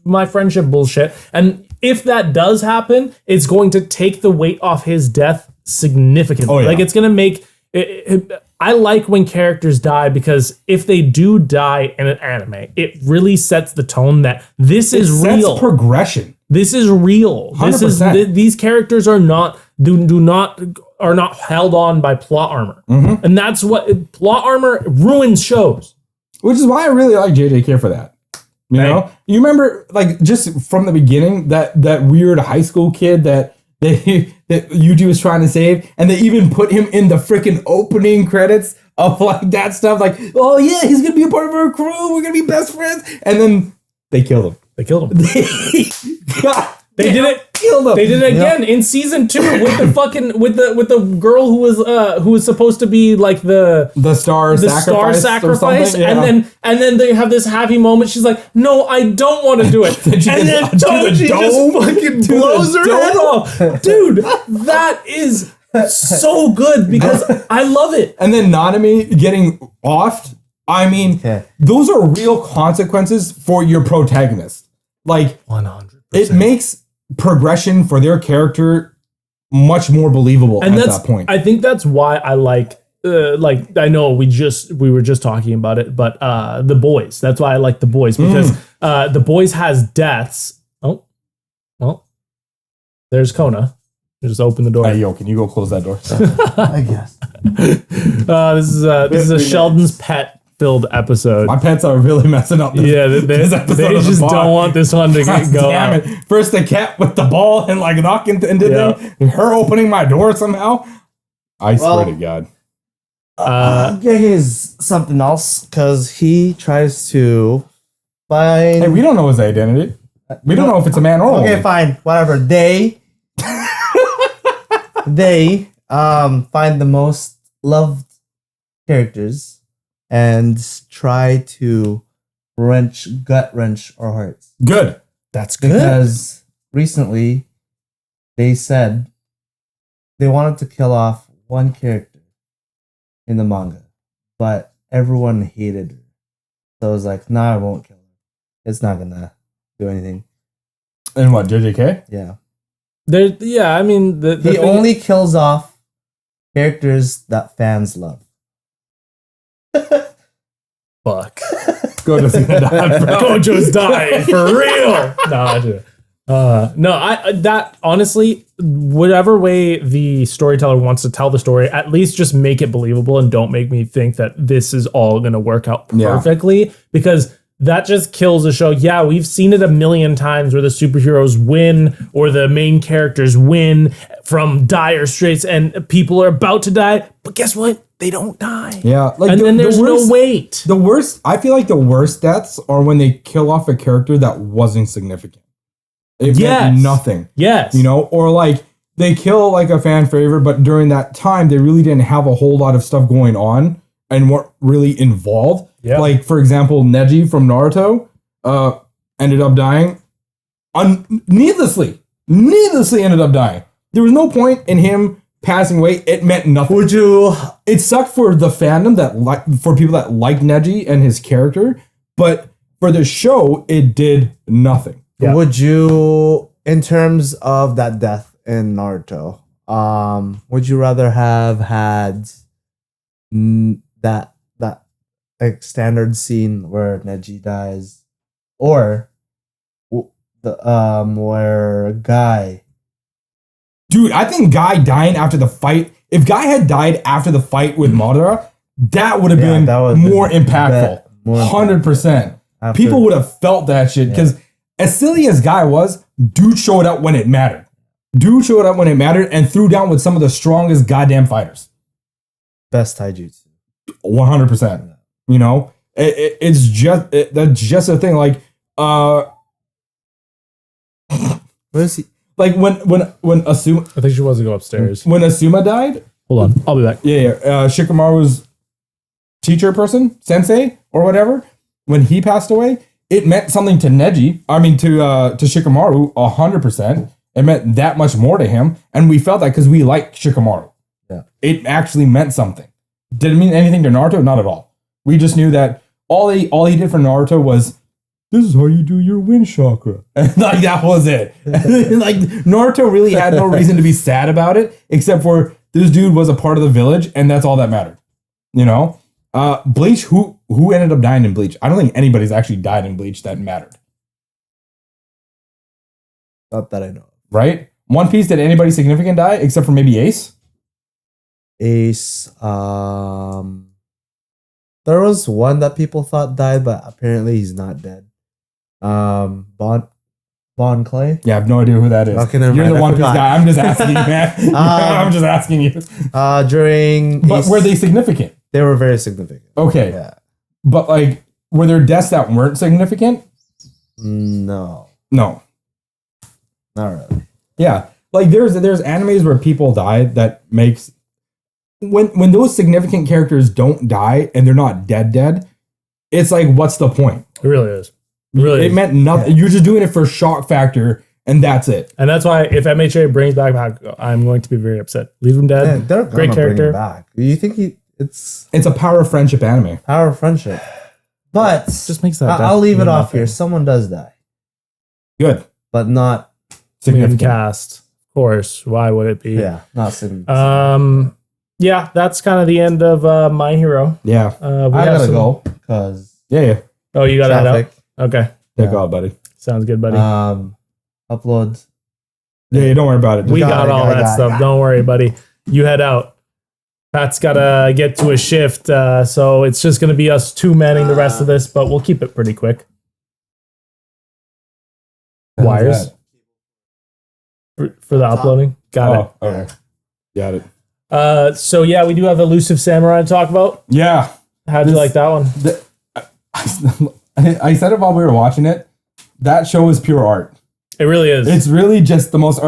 my friendship bullshit, and if that does happen, it's going to take the weight off his death significantly. Oh, yeah. Like it's gonna make. I like when characters die because if they do die in an anime, it really sets the tone that this is That's real. progression. This is real. This is 100%. these characters are not are not held on by plot armor, Mm-hmm. and that's what plot armor ruins shows. Which is why I really like JJK for that. You know? You remember, like, just from the beginning, that weird high school kid that Yuji was trying to save, and they even put him in the freaking opening credits of, like, that stuff. Like, oh, yeah, he's going to be a part of our crew. We're going to be best friends. And then they killed him. They killed him. God, They did it. Killed him. They did it again in season 2 with the fucking with the girl who was supposed to be like the star sacrifice, sacrifice, yeah. and then they have this happy moment. She's like, "No, I don't want to do it," Then she and then gets to the Toji just dome, fucking to the blows her dome. head off, dude. That is so good because I love it. And then Nanami getting offed. I mean, those are real consequences for your protagonist. Like, 100%. it makes progression for their character much more believable And at that's that point. I think that's why I like I know we were just talking about it, but The Boys. That's why I like The Boys because The Boys has deaths. Oh, well, there's Kona. Just open the door. Hey, yo, can you go close that door? I guess. This is a Sheldon's pet filled episode. My pets are really messing up. Yeah, they just don't want this one to God go damn out. it. First the cat with the ball and like knocking into them, her opening my door somehow. I swear to God. Okay, here's something else because he tries to find. Hey, we don't know his identity. We don't know if it's a man or a Okay, woman. fine, whatever. They find the most loved characters and try to gut wrench our hearts. Good. That's good. Because recently they said they wanted to kill off one character in the manga, but everyone hated her. So I was like, nah, I won't kill her. It's not gonna do anything. And what, JJK? Yeah. I mean, the He thing- only kills off characters that fans love. fuck. Gojo's gonna die, bro. Gojo's dying for real. No, No, that honestly, whatever way the storyteller wants to tell the story, at least just make it believable and don't make me think that this is all going to work out perfectly, because that just kills the show. Yeah, we've seen it a million times where the superheroes win or the main characters win from dire straits and people are about to die, but guess what? They don't die. Yeah, like and then there's no weight. The worst, I feel like the worst deaths are when they kill off a character that wasn't significant. It meant nothing. Yes. You know, or like they kill like a fan favorite, but during that time they really didn't have a whole lot of stuff going on and weren't really involved. Yeah. Like, for example, Neji from Naruto ended up dying needlessly ended up dying. There was no point in him passing away. It meant nothing. It sucked for the fandom for people that liked Neji and his character, but for the show, it did nothing. Yeah. Would you, in terms of that death in Naruto, would you rather have had that like standard scene where Neji dies, or the where Guy? Dude, I think Guy dying after the fight. If Guy had died after the fight with Madara, that would have been more impactful. 100%. People would have felt that shit, because as silly as Guy was, dude showed up when it mattered. And threw down with some of the strongest goddamn fighters. Best taijutsu. 100%. You know, it's just that's just a thing. Like, what is he? Like when Asuma, I think she wants to go upstairs. When Asuma died. Hold on, I'll be back. Yeah. Shikamaru's teacher person, sensei or whatever. When he passed away, it meant something to Neji. I mean, to Shikamaru, 100%. It meant that much more to him, and we felt that because we liked Shikamaru. Yeah, it actually meant something. Did it mean anything to Naruto? Not at all. We just knew that all he did for Naruto was, this is how you do your wind chakra. And like, that was it. Like, Naruto really had no reason to be sad about it, except for this dude was a part of the village, and that's all that mattered. You know? Bleach, who ended up dying in Bleach? I don't think anybody's actually died in Bleach that mattered. Not that I know. Right? One Piece, did anybody significant die, except for maybe Ace? Ace, there was one that people thought died, but apparently he's not dead. Bon Clay? Yeah, I have no idea who that is. Okay, you're the One Piece guy. I'm just asking you, man. I'm just asking you. But were they significant? They were very significant. Okay. Yeah. But like, were there deaths that weren't significant? No. Not really. Yeah. Like there's animes where people die that makes when those significant characters don't die and they're not dead, it's like, what's the point? It really is. It meant nothing. Yeah. You're just doing it for shock factor, and that's it. And that's why if MHA brings back, I'm going to be very upset. Leave him dead. Yeah, they're great character. Bring him back. You think it's a power of friendship anime. Power of friendship. But just makes that. I'll leave it off here. Someone does die. Good, but not significant. Cast, of course. Why would it be? Yeah, not significant. Yeah, that's kind of the end of My Hero. Yeah, I gotta go because yeah. Oh, you gotta head out. Okay. Take off, buddy. Sounds good, buddy. Uploads. Yeah, don't worry about it. We got all that stuff. Don't worry, buddy. You head out. Pat's gotta get to a shift, so it's just gonna be us two manning the rest of this, but we'll keep it pretty quick. Wires for the uploading. Got it. Okay. Got it. So yeah, we do have Elusive Samurai to talk about. Yeah. How'd you like that one? I said it while we were watching it. That show is pure art. It really is. It's really just the most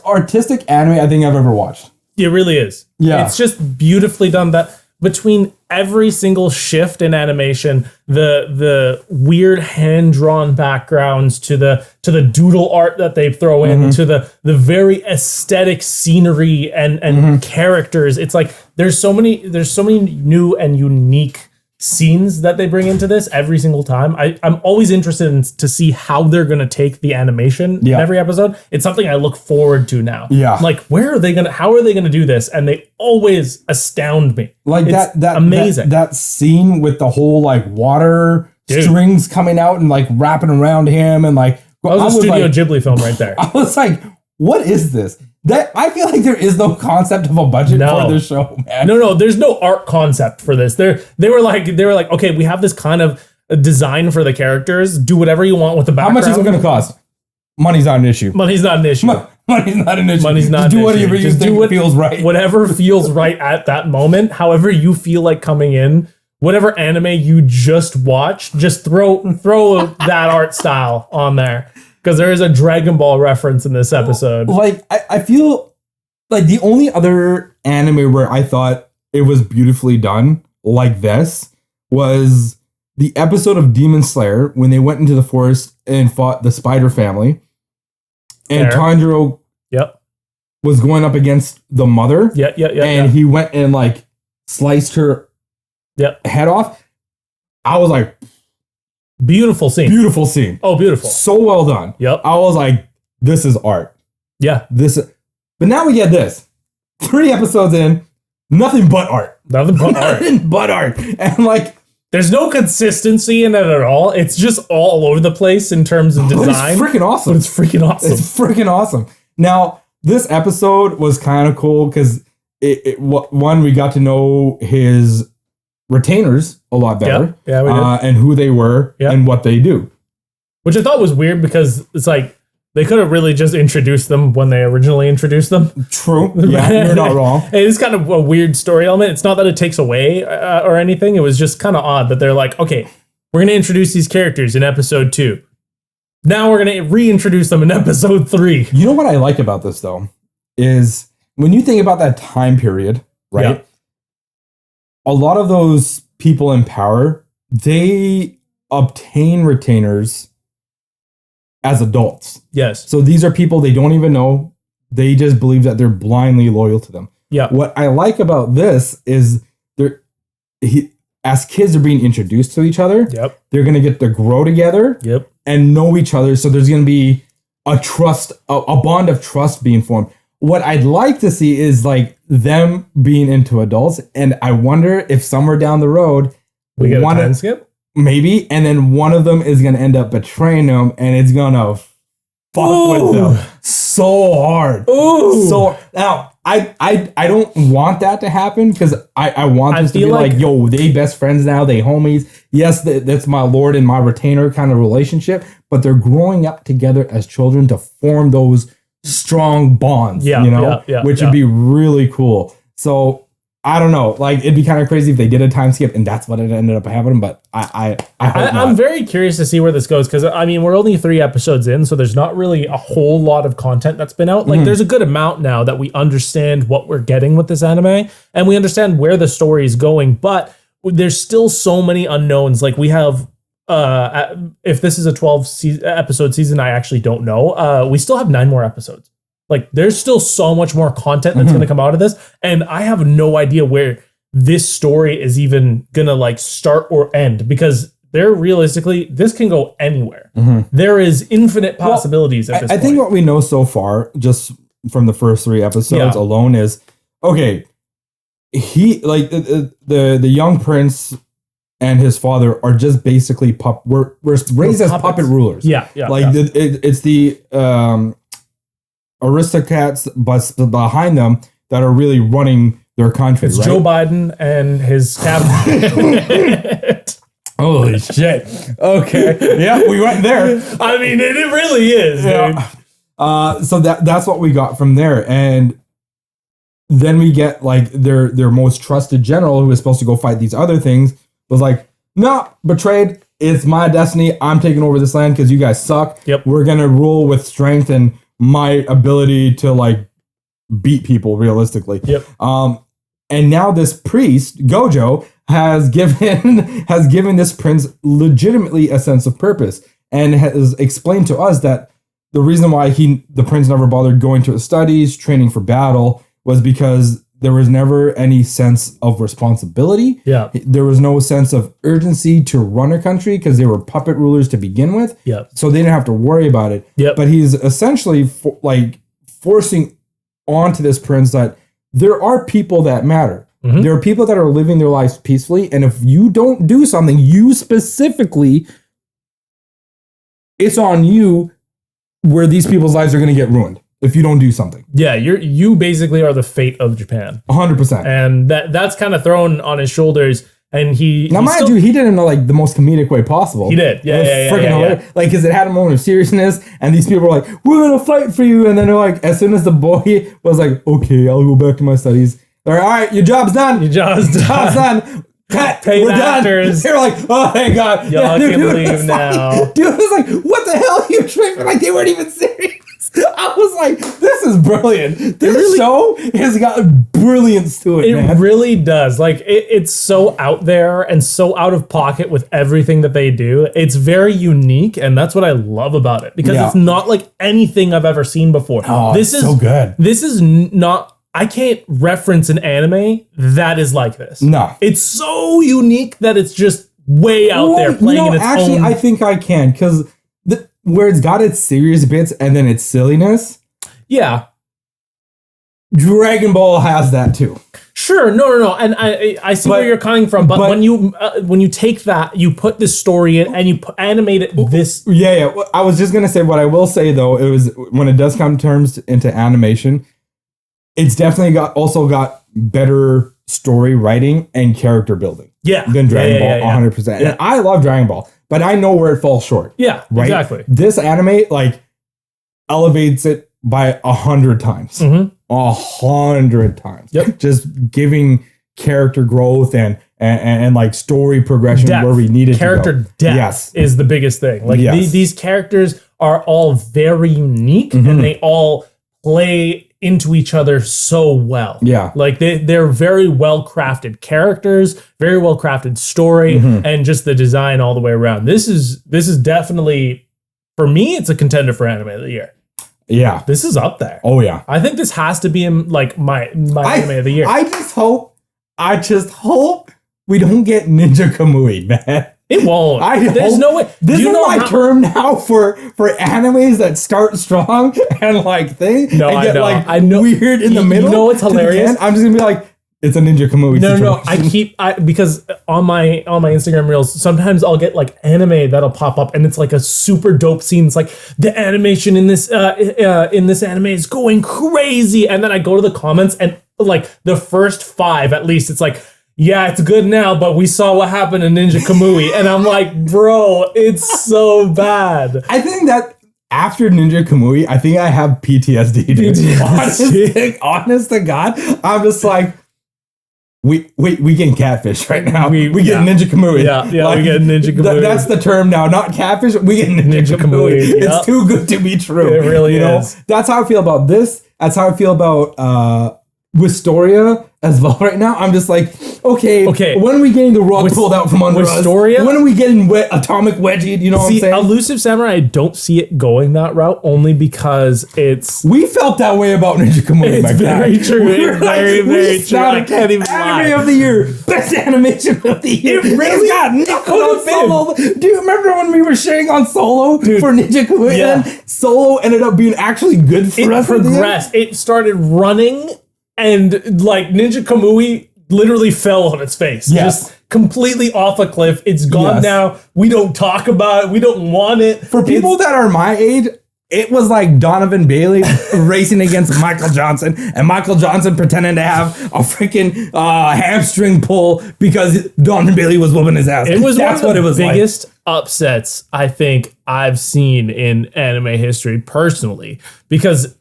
artistic anime I think I've ever watched. It really is. Yeah. It's just beautifully done. That between every single shift in animation, the weird hand-drawn backgrounds to the doodle art that they throw in, to the very aesthetic scenery and characters. It's like there's so many new and unique scenes that they bring into this every single time. I'm always interested to see how they're going to take the animation in every episode. It's something I look forward to now. Yeah. Like, how are they going to do this? And they always astound me. Like it's that amazing. That scene with the whole like water strings coming out and like wrapping around him and like that was a Studio Ghibli film right there. I was like, what is this? That I feel like there is no concept of a budget for this show, man. No, there's no art concept for this. They were like, okay, we have this kind of design for the characters. Do whatever you want with the background. How much is it going to cost? Money's not an issue. Money's not an issue. Money's not an issue. Money's not Just an do whatever issue. you think feels right. Whatever feels right at that moment. However you feel like coming in. Whatever anime you just watched, just throw that art style on there. Because there is a Dragon Ball reference in this episode. Like, I feel like the only other anime where I thought it was beautifully done like this was the episode of Demon Slayer when they went into the forest and fought the spider family. And Tanjiro was going up against the mother. And he went and like sliced her head off. I was like, beautiful scene. Beautiful scene. Oh, beautiful. So well done. Yep. I was like, this is art. Yeah. But now we get this. 3 episodes in, nothing but art. Nothing but art. Nothing but art. And like, there's no consistency in it at all. It's just all over the place in terms of design. It's freaking awesome. It's freaking awesome. It's freaking awesome. Now, this episode was kind of cool because one, we got to know his retainers a lot better. Yeah, we did. And who they were and what they do. Which I thought was weird because it's like they could have really just introduced them when they originally introduced them. True. Yeah, you're not wrong. It is kind of a weird story element. It's not that it takes away or anything. It was just kind of odd that they're like, okay, we're going to introduce these characters in episode 2. Now we're going to reintroduce them in episode 3. You know what I like about this, though, is when you think about that time period, right? Yeah. A lot of those people in power, they obtain retainers as adults. Yes. So these are people they don't even know. They just believe that they're blindly loyal to them. Yeah. What I like about this is as kids are being introduced to each other, they're going to get to grow together and know each other. So there's going to be a bond of trust being formed. What I'd like to see is like them being into adults. And I wonder if somewhere down the road, we get a time skip? Maybe. And then one of them is going to end up betraying them and it's going to fuck with them so hard. Ooh. So now I don't want that to happen because I want this to be like, yo, they best friends now. They homies. Yes, that's my lord and my retainer kind of relationship, but they're growing up together as children to form those strong bonds, which would be really cool. So I don't know, like it'd be kind of crazy if they did a time skip and that's what it ended up happening. But I hope not. I'm very curious to see where this goes because I mean we're only 3 episodes in, so there's not really a whole lot of content that's been out. Like there's a good amount now that we understand what we're getting with this anime and we understand where the story is going, but there's still so many unknowns. Like we have. If this is a 12 episode season, I actually don't know. We still have 9 more episodes. Like there's still so much more content that's going to come out of this. And I have no idea where this story is even going to like start or end because realistically, this can go anywhere. There is infinite possibilities at this point. I think what we know so far, just from the first 3 episodes alone is, okay, he like the young prince and his father are just basically we're raised as puppet rulers. It's the aristocrats behind them that are really running their country. It's right? Joe Biden and his cabinet. Holy shit! Okay, yeah, we went there. I mean, it really is. Dude. So that's what we got from there, and then we get like their most trusted general who is supposed to go fight these other things. Was like, no, betrayed. It's my destiny. I'm taking over this land because you guys suck. We're going to rule with strength and my ability to like beat people realistically. And now this priest, Gojo, has given this prince legitimately a sense of purpose and has explained to us that the reason why the prince never bothered going to his studies, training for battle was because there was never any sense of responsibility. There was no sense of urgency to run a country because they were puppet rulers to begin with. So they didn't have to worry about it. But he's essentially forcing onto this prince that there are people that matter. There are people that are living their lives peacefully, and if you don't do something, you specifically, it's on you where these people's lives are going to get ruined if you don't do something. Yeah, you basically are the fate of Japan. 100%. And that's kind of thrown on his shoulders. And mind you, he did it in like the most comedic way possible. He did. Yeah. Hilarious. Like, because it had a moment of seriousness, and these people were like, we're going to fight for you. And then they're like, as soon as the boy was like, okay, I'll go back to my studies. They're like, all right, your job's done. Your job's done. Cut. Paid We're actors. done. They're like, oh, thank God. Y'all can leave now. Dude was like, what the hell are you tripping? Like, they weren't even serious. I was like, this is brilliant. This show has got brilliance to it, man. It really does. Like, it's so out there and so out of pocket with everything that they do. It's very unique, and that's what I love about it. Because it's not like anything I've ever seen before. Oh, this is so good. This is not... I can't reference an anime that is like this. No. It's so unique that it's just way out there playing in its actually, own... I think I can, because where it's got its serious bits and then its silliness. Yeah. Dragon Ball has that too. Sure, no, and I see where you're coming from, but when you take that, you put this story in and you animate it this. Yeah. I was just gonna say, what I will say though, it was when it does come terms into animation, it's definitely got better story writing and character building. Yeah, than Dragon Ball, 100%. Yeah. And I love Dragon Ball, but I know where it falls short. Yeah, right? Exactly. This anime like elevates it by 100 times. 100 times. Yep. Just giving character growth and like story progression depth. Where we needed character to go. Depth is the biggest thing. Like these characters are all very unique and they all play into each other so well. Yeah. Like they're very well crafted characters, very well crafted story, and just the design all the way around. This is definitely, for me, it's a contender for anime of the year. Yeah. This is up there. Oh yeah. I think this has to be in like my anime of the year. I just hope we don't get Ninja Kamui, man. It won't. There's no way. This is my term now for animes that start strong and like get like weird in the middle. You know what's hilarious? I'm just gonna be like, it's a Ninja Kamui situation. Because on my Instagram reels, sometimes I'll get like anime that'll pop up and it's like a super dope scene. It's like the animation in this anime is going crazy, and then I go to the comments and like the first 5 at least, it's like, yeah, it's good now, but we saw what happened in Ninja Kamui. And I'm like, bro, it's so bad. I think that after Ninja Kamui, I think I have PTSD. Honest to God, I'm just like, we getting catfish right now. We get Ninja Kamui. Yeah, like, we get Ninja Kamui. That's the term now, not catfish. We get Ninja Kamui. It's too good to be true. It really is. That's how I feel about this. That's how I feel about Wistoria as well right now. I'm just like, okay, when are we getting the rug pulled out from under Wistoria? us? When are we getting atomic wedgied? You know what I'm saying? Elusive Samurai, I don't see it going that route only because we felt that way about Ninja Kamui. It's very true. It's very true. I can't even lie. Anime of the year, best animation of the year. It really got nothing on Solo. Do you remember when we were sharing on Solo for Ninja Kamui? Yeah. And Solo ended up being actually good for us. It progressed. It started running. And like Ninja Kamui literally fell on its face. Yes. Just completely off a cliff. It's gone now. We don't talk about it. We don't want it. For people that are my age, it was like Donovan Bailey racing against Michael Johnson, and Michael Johnson pretending to have a freaking hamstring pull because Donovan Bailey was whooping his ass. It was one of the biggest upsets I think I've seen in anime history personally, because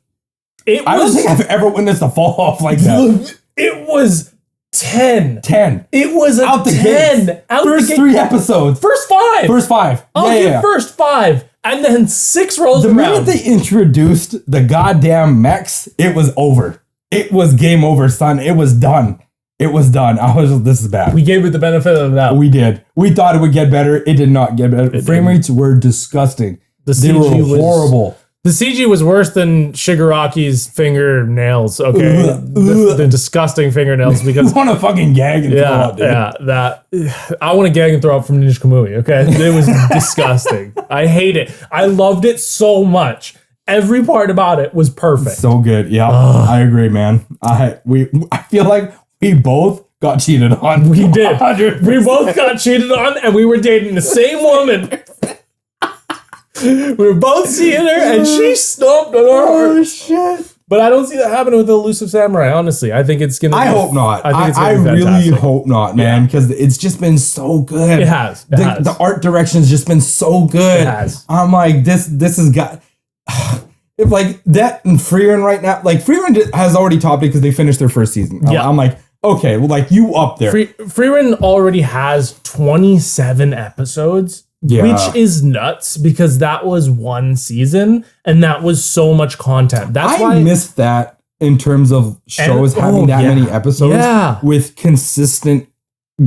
I don't think I've ever witnessed a fall off like that. It was 10. 10. It was a out the 10. Gates. First 3 episodes. First 5. I'll give first 5. And then 6 rolls around. The minute they introduced the goddamn mechs, it was over. It was game over, son. It was done. I was just, this is bad. We gave it the benefit of the doubt. We did. We thought it would get better. It did not get better. Frame rates were disgusting. They were horrible. The CG was worse than Shigaraki's fingernails, okay? The disgusting fingernails, because... I want to fucking gag and throw up, dude. I want to gag and throw up from Ninja Kamui, okay? It was disgusting. I hate it. I loved it so much. Every part about it was perfect. So good, yeah. I agree, man. I feel like we both got cheated on. We did. 100%. We both got cheated on, and we were dating the same woman. We were both seeing her, and she stomped on our heart. Oh, shit. But I don't see that happening with the Elusive Samurai, honestly. I think it's going to I hope not. I really hope not, man, because it's just been so good. It has. The art direction's just been so good. It has. I'm like, this has got... If like that and Freerun right now, like Freerun has already topped it because they finished their first season. Yeah. I'm like, okay, well, like you up there. Freerun already has 27 episodes, which is nuts because that was one season and that was so much content. That's why I missed that in terms of shows having that many episodes with consistent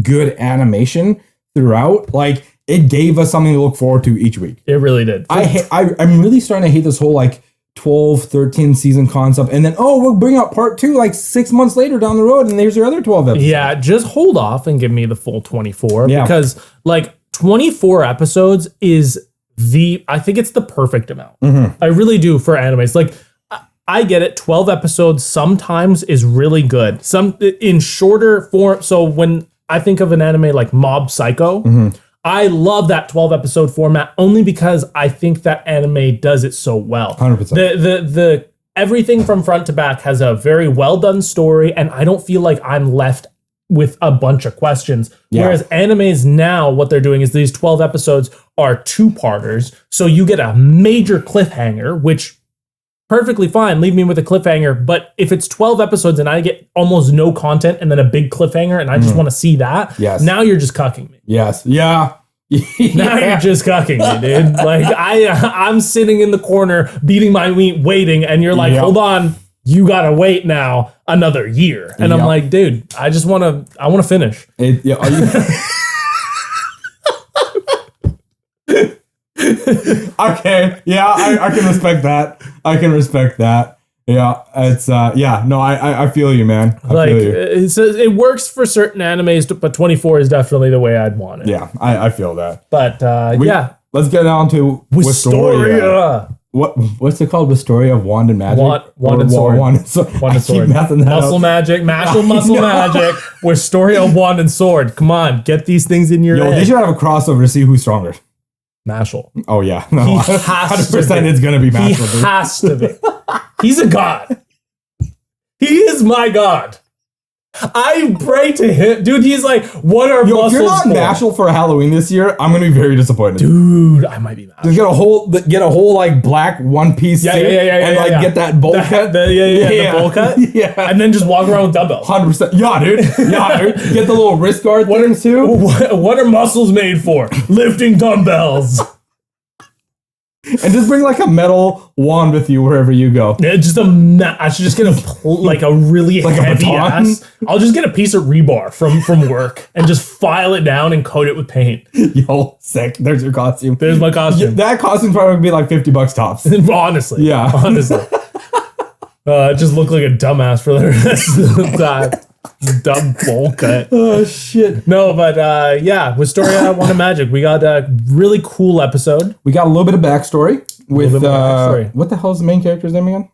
good animation throughout. Like it gave us something to look forward to each week. It really did. I'm really starting to hate this whole like 12, 13 season concept. And then, we'll bring out part 2 like 6 months later down the road. And there's your other 12 episodes. Yeah, just hold off and give me the full 24 because like 24 episodes is I think it's the perfect amount. Mm-hmm. I really do for animes. Like I get it. 12 episodes sometimes is really good. Some in shorter form. So when I think of an anime like Mob Psycho, I love that 12 episode format only because I think that anime does it so well. 100%. The everything from front to back has a very well done story, and I don't feel like I'm left with a bunch of questions. Yeah. Whereas animes now, what they're doing is these 12 episodes are 2-parters, so you get a major cliffhanger, which perfectly fine, leave me with a cliffhanger. But if it's 12 episodes and I get almost no content and then a big cliffhanger and I just want to see that, now you're just cucking me. Yes. Yeah. Now you're just cucking me, dude. Like I'm sitting in the corner beating my meat waiting and you're like, hold on, you gotta wait now another year. And I'm like, dude, I want to finish. Okay, yeah, I can respect that. Yeah, it's I feel you, man. I feel you. It works for certain animes, but 24 is definitely the way I'd want it. Yeah, I feel that. But let's get on to Wistoria. What's it called? Wistoria of Wand and Magic? Wand and Sword. Wand and Sword. Muscle magic, muscle magic. Wistoria of Wand and Sword. Come on, get these things in your head. They should have a crossover to see who's stronger. Mashal. Oh yeah, no, he has 100%. It's gonna be Mashal. He has to be. He's a god. He is my god. I pray to him, dude. He's like, what are muscles? If you're not Mashal for Halloween this year, I'm gonna be very disappointed, dude. I might be Mashal. Just get a whole like black one piece suit and get that bowl cut. The bowl cut. Yeah, and then just walk around with dumbbells. 100%. Yeah, dude. Get the little wrist guard things too. What are muscles made for? Lifting dumbbells. And just bring like a metal wand with you wherever you go. Yeah, I should just get a really like heavy ass. I'll just get a piece of rebar from work and just file it down and coat it with paint. Yo, sick. There's your costume. There's my costume. Yeah, that costume probably would be like $50 tops. Honestly. Yeah. Honestly. Just look like a dumbass for the rest of the time. Dumb bowl cut. Oh shit. No, but Wistoria Wand and Magic. We got a really cool episode. We got a little bit of backstory with what the hell's the main character's name again?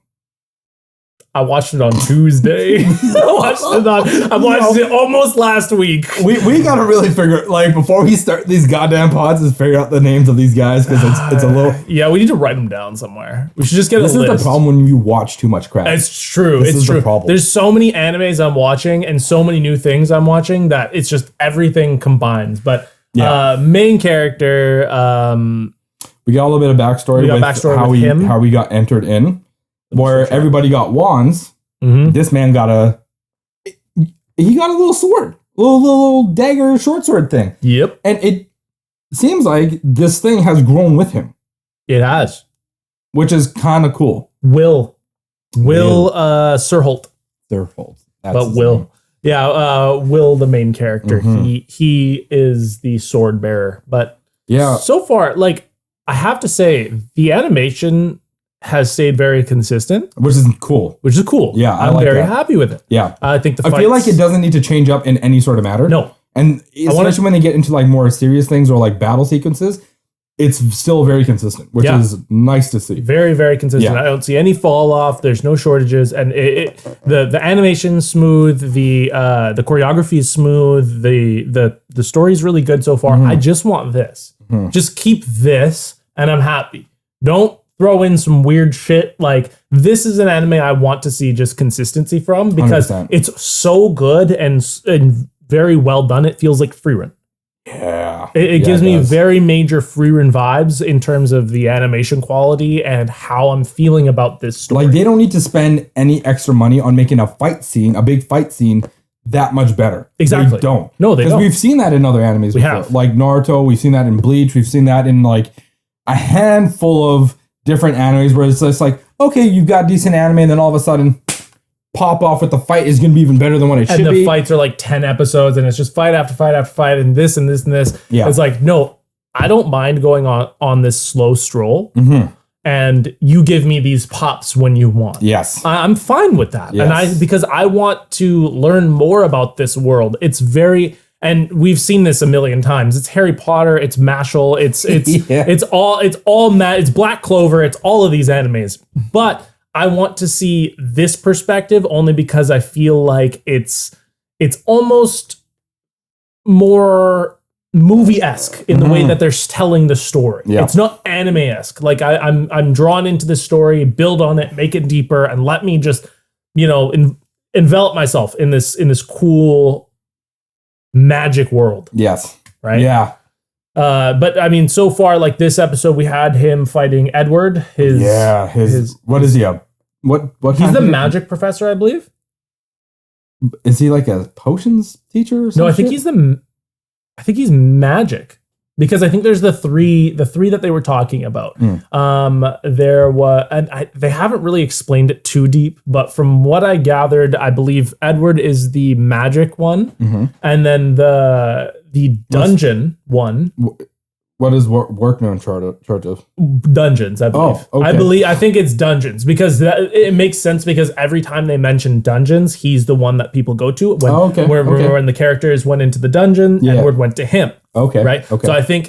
I watched it on Tuesday. I watched it almost last week. We gotta really figure, like, before we start these goddamn pods, is figure out the names of these guys because it's a little. Yeah, we need to write them down somewhere. We should just get a list. This is the problem when you watch too much crap. It's true. This is true. The problem. There's so many animes I'm watching and so many new things I'm watching that it's just everything combines. But main character. We got a little bit of backstory with how we got entered in. Where everybody got wands, this man got a little sword, little dagger, short sword thing. Yep. And it seems like this thing has grown with him. It has, which is kind of cool. Will Surholt. But Will, name. Will, the main character. He is the sword bearer. But so far, like I have to say, the animation has stayed very consistent, which is cool. Yeah, I'm very happy with it. Yeah, I think I feel like it doesn't need to change up in any sort of matter. No, and especially when they get into like more serious things or like battle sequences, it's still very consistent, which is nice to see. Very, very consistent. I don't see any fall off. There's no shortages, and the animation's smooth. The choreography is smooth. The story's really good so far. I just want this. Just keep this, and I'm happy. Don't throw in some weird shit. Like, this is an anime I want to see just consistency from, because 100%. it's so good and very well done. It feels like free run. Yeah. It gives me very major free run vibes in terms of the animation quality and how I'm feeling about this story. Like, they don't need to spend any extra money on making a big fight scene, that much better. Exactly. They don't. No, they don't. Because we've seen that in other animes before. have. Like Naruto, we've seen that in Bleach, we've seen that in like a handful of different animes where it's just like, okay, you've got decent anime, and then all of a sudden pop off with the fight is going to be even better than what it should be. And the fights are like 10 episodes, and it's just fight after fight after fight, and this and this and this. Yeah. It's like, no, I don't mind going on this slow stroll, and you give me these pops when you want. Yes. I'm fine with that. Yes. And because I want to learn more about this world. It's very, and we've seen this a million times. It's Harry Potter, it's Mashal, it's Black Clover, it's all of these animes. But I want to see this perspective only because I feel like it's almost more movie-esque in the way that they're telling the story. Yeah. It's not anime-esque. Like I'm drawn into the story, build on it, make it deeper, and let me just, envelop myself in this cool magic world. Yes. Right? Yeah. But I mean, so far, like this episode, we had him fighting Edward. His what is he? What? He's the magic professor, I believe. Is he like a potions teacher? Or No, I think he's magic, because I think there's the three that they were talking about. There was, and they haven't really explained it too deep, but from what I gathered, I believe Edward is the magic one, and then the dungeon one. What is Workner in charge of? Dungeons, I believe. Oh, okay. I think it's dungeons, because it makes sense, because every time they mention dungeons, he's the one that people go to. When the characters went into the dungeon, Edward went to him. Okay. Right. Okay. So I think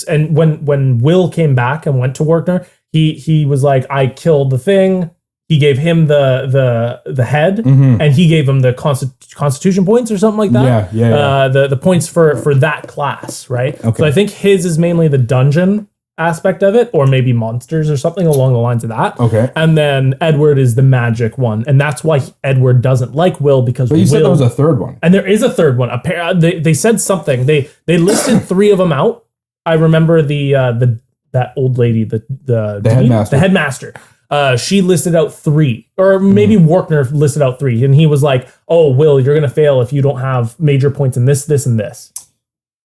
and when Will came back and went to Workner, he was like, I killed the thing. He gave him the head, and he gave him the constitution points or something like that. Yeah. The points for that class, right? Okay. So I think his is mainly the dungeon aspect of it, or maybe monsters or something along the lines of that. Okay. And then Edward is the magic one, and that's why Edward doesn't like Will, because But you said there was a third one. And there is a third one. They said something. They listed 3 of them out. I remember that old lady, the headmaster. The headmaster. She listed out 3, or maybe Workner listed out 3, and he was like, "Oh, Will, you're gonna fail if you don't have major points in this, this, and this."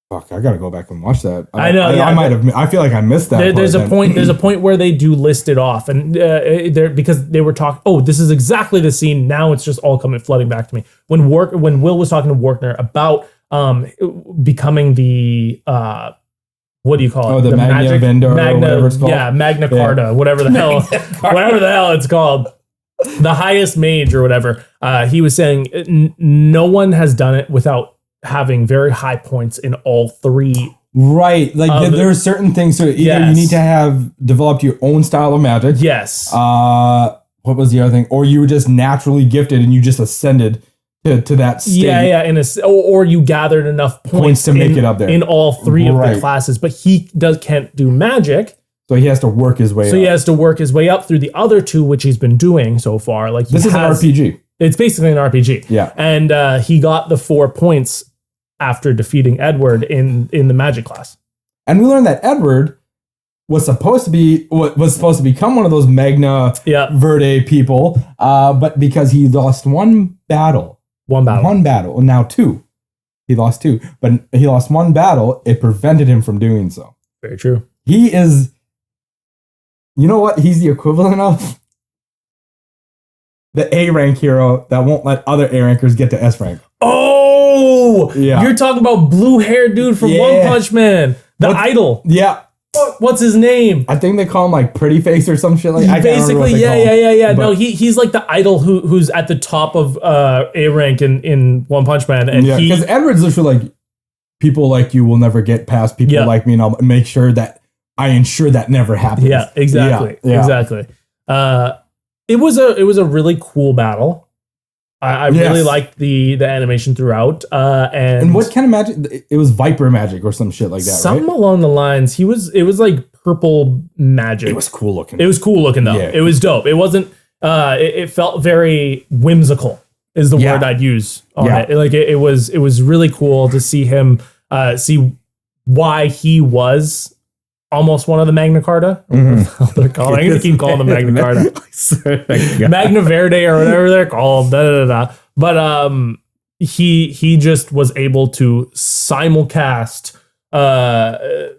Fuck, I gotta go back and watch that. I know. I might have. I feel like I missed that. There's a point. There's a point where they do list it off, and because they were talking. Oh, this is exactly the scene. Now it's just all flooding back to me. When Will was talking to Workner about becoming the what do you call it? Oh, the Magna Vendor, or whatever it's called. Yeah, Magna Carta, whatever the hell it's called. The highest mage or whatever. He was saying no one has done it without having very high points in all 3. Right. Like there are certain things. So either you need to have developed your own style of magic. Yes. What was the other thing? Or you were just naturally gifted and you just ascended to that state. Yeah. Or you gathered enough points to make it up there in all 3 of the classes, but he can't do magic. So he has to work his way up. So he has to work his way up through the other 2, which he's been doing so far. Like this is an RPG. It's basically an RPG. Yeah. And he got the 4 points after defeating Edward in the magic class. And we learned that Edward was supposed to become one of those Magna Verde people, but because he lost one battle. Now 2. He lost 2, but he lost one battle. It prevented him from doing so. Very true. He is, you know what? He's the equivalent of the A rank hero that won't let other A rankers get to S rank. Oh, yeah. You're talking about blue haired dude from One Punch Man, idol. Yeah. What's his name? I think they call him like Pretty Face or some shit like that. Basically, yeah. No, he's like the idol who's at the top of A rank in One Punch Man, and because Edward's literally like, people like you will never get past people like me, and I'll make sure that I ensure that never happens. Yeah, exactly. Yeah. Exactly. It was a really cool battle. I really liked the animation throughout. And what kind of magic? It was Viper magic or some shit like that, something right? along the lines. It was like purple magic. It was cool looking. It was cool looking though. Yeah. It was dope. It wasn't. It felt very whimsical. Is the word I'd use on it. Like it was really cool to see him see why he was almost one of the Magna Carta. Mm-hmm. They're calling. I'm gonna keep calling them Magna Carta. Magna Verde or whatever they're called. But he just was able to simulcast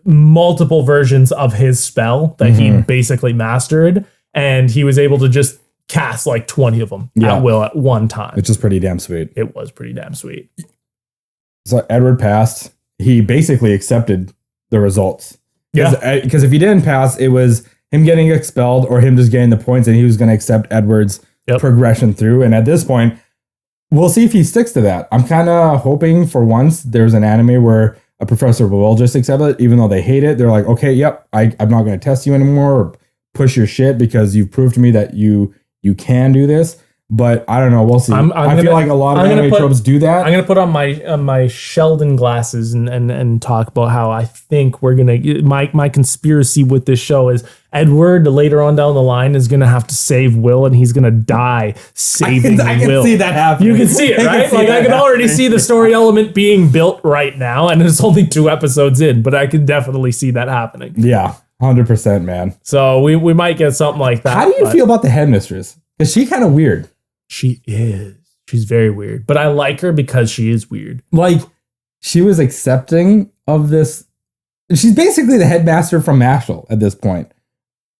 multiple versions of his spell that he basically mastered, and he was able to just cast like 20 of them at will at one time. Which is pretty damn sweet. It was pretty damn sweet. So Edward passed. He basically accepted the results. Because if he didn't pass, it was him getting expelled or him just getting the points, and he was going to accept Edward's progression through. And at this point, we'll see if he sticks to that. I'm kind of hoping for once there's an anime where a professor will just accept it, even though they hate it. They're like, okay, I'm not going to test you anymore or push your shit because you've proved to me that you can do this. But I don't know. We'll see. I feel like a lot of anime tropes do that. I'm gonna put on my Sheldon glasses and talk about how I think we're gonna my conspiracy with this show is Edward later on down the line is gonna have to save Will, and he's gonna die saving Will. I can see that happening. You can see it, right? I can already see the story element being built right now, and it's only 2 episodes in, but I can definitely see that happening. Yeah, 100%, man. So we might get something like that. How do you feel about the headmistress? Because she's kind of weird. She is. She's very weird. But I like her because she is weird. Like, she was accepting of this. She's basically the headmaster from Mashal at this point.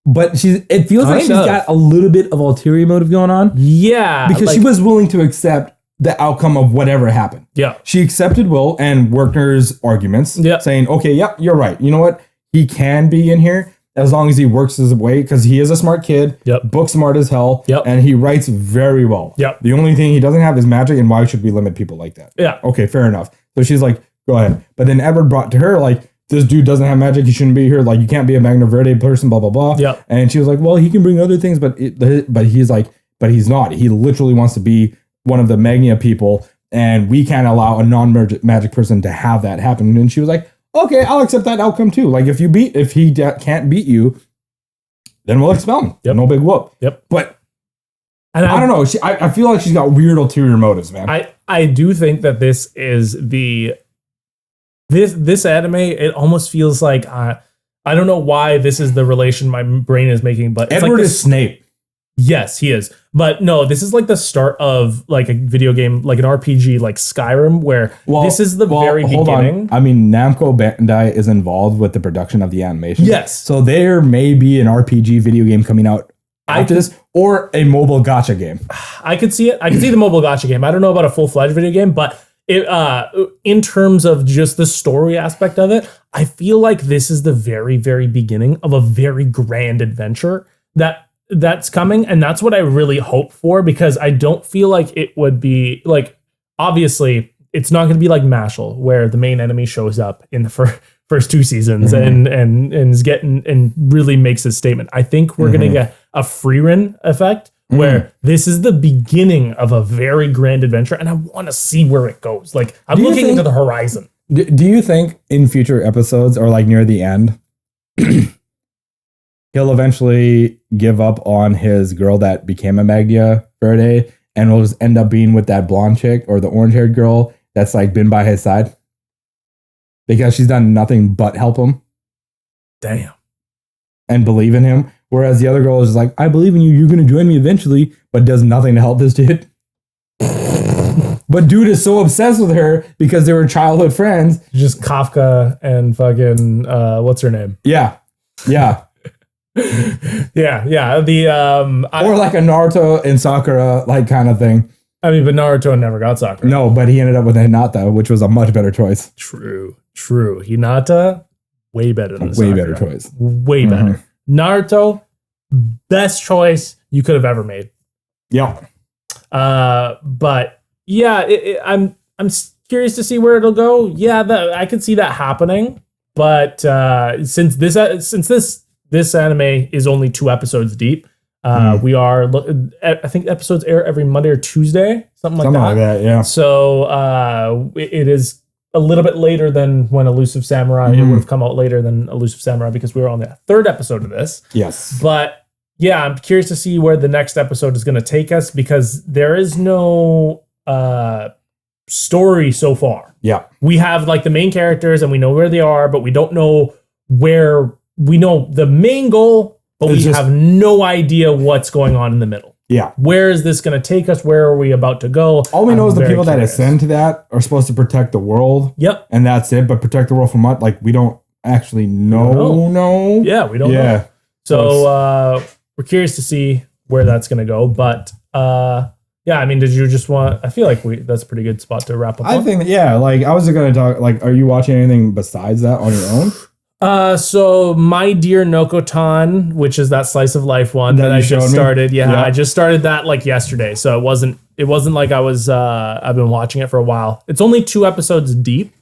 But it feels like she's got a little bit of ulterior motive going on. Yeah. Because she was willing to accept the outcome of whatever happened. Yeah. She accepted Will and Werner's arguments, saying, okay, you're right. You know what? He can be in here. As long as he works his way, because he is a smart kid, book smart as hell, and he writes very well. The only thing he doesn't have is magic, and why should we limit people like that? Okay, fair enough. So she's like, go ahead. But then Edward brought to her, like, this dude doesn't have magic, he shouldn't be here, like, you can't be a Magna Verde person, blah, blah, blah. And she was like, well, he can bring other things, but he's like, but he's not. He literally wants to be one of the Magna people, and we can't allow a non-magic person to have that happen. And she was like, okay, I'll accept that outcome too. Like if he can't beat you, then we'll expel him. No big whoop. But and I don't know. I feel like she's got weird ulterior motives, man. I do think that this is this anime. It almost feels like I don't know why this is the relation my brain is making, but Edward is Snape. Yes, he is. But no, this is like the start of like a video game, like an RPG, like Skyrim, where this is the very beginning. I mean, Namco Bandai is involved with the production of the animation. Yes. So there may be an RPG video game coming out after this, or a mobile gacha game. I could see it. I could see the mobile gacha game. I don't know about a full-fledged video game, but in terms of just the story aspect of it, I feel like this is the very, very beginning of a very grand adventure that's coming, and that's what I really hope for, because I don't feel like it would be like, obviously it's not going to be like Mashal where the main enemy shows up in the first 2 seasons and is getting and really makes his statement. I think we're going to get a Freerin effect where this is the beginning of a very grand adventure, and I want to see where it goes. Like I'm looking into the horizon. Do you think in future episodes or like near the end he'll eventually give up on his girl that became a Magna Verde and will just end up being with that blonde chick or the orange-haired girl that's like been by his side? Because she's done nothing but help him. Damn. And believe in him. Whereas the other girl is like, I believe in you, you're going to join me eventually, but does nothing to help this dude. But dude is so obsessed with her because they were childhood friends. Just Kafka and fucking, what's her name? Yeah. Yeah. Or like a Naruto and Sakura like kind of thing. I mean, but Naruto never got Sakura. No, but he ended up with Hinata, which was a much better choice. True. Hinata, way better than Sakura. Way better choice. Way better. Naruto, best choice you could have ever made. Yeah. But yeah, I'm curious to see where it'll go. Yeah, I could see that happening. But since this anime is only 2 episodes deep, we are. I think episodes air every Monday or Tuesday, something like that. Yeah. So it is a little bit later than when Elusive Samurai. It would have come out later than Elusive Samurai because we were on the 3rd episode of this. Yes. But yeah, I'm curious to see where the next episode is going to take us because there is no story so far. Yeah. We have like the main characters and we know where they are, but we don't know where. We know the main goal, but we have no idea what's going on in the middle. Yeah. Where is this going to take us? Where are we about to go? All we know is the people that ascend to that are supposed to protect the world. Yep. And that's it. But protect the world from what? Like, we don't actually know. No. Yeah, we don't know. So we're curious to see where that's going to go. But yeah, I mean, did you just want... I feel like that's a pretty good spot to wrap up I on. think, yeah, like, I was going to talk... Like, are you watching anything besides that on your own? So My Dear Nokotan, which is that slice of life one that I just started. Yeah, I just started that like yesterday. So it wasn't like I was I've been watching it for a while. It's only 2 episodes deep.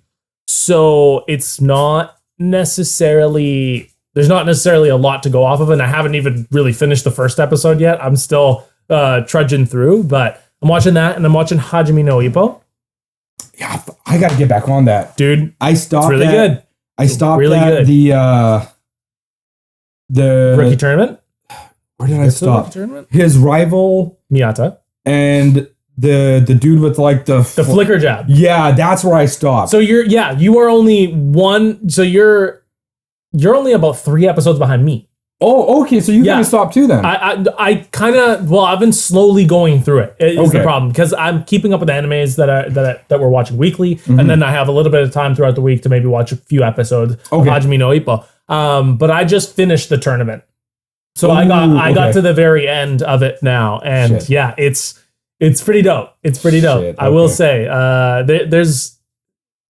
So it's not necessarily there's not necessarily a lot to go off of, and I haven't even really finished the first episode yet. I'm still trudging through, but I'm watching that and I'm watching Hajime no Ippo. Yeah, I got to get back on that. Dude, I stopped it's really good. I stopped really at good. the Rookie tournament. Where did I stop? Tournament? His rival Miyata and the dude with like the flicker jab. Yeah, that's where I stopped. So you are only one. So you're only about 3 episodes behind me. Oh, okay. So you got to stop too then. I kind of I've been slowly going through it. Is the problem because I'm keeping up with animes that we're watching weekly, and then I have a little bit of time throughout the week to maybe watch a few episodes of Hajime no Ippo. But I just finished the tournament, so I got to the very end of it now, and yeah, it's pretty dope. It's pretty dope. I will say, there's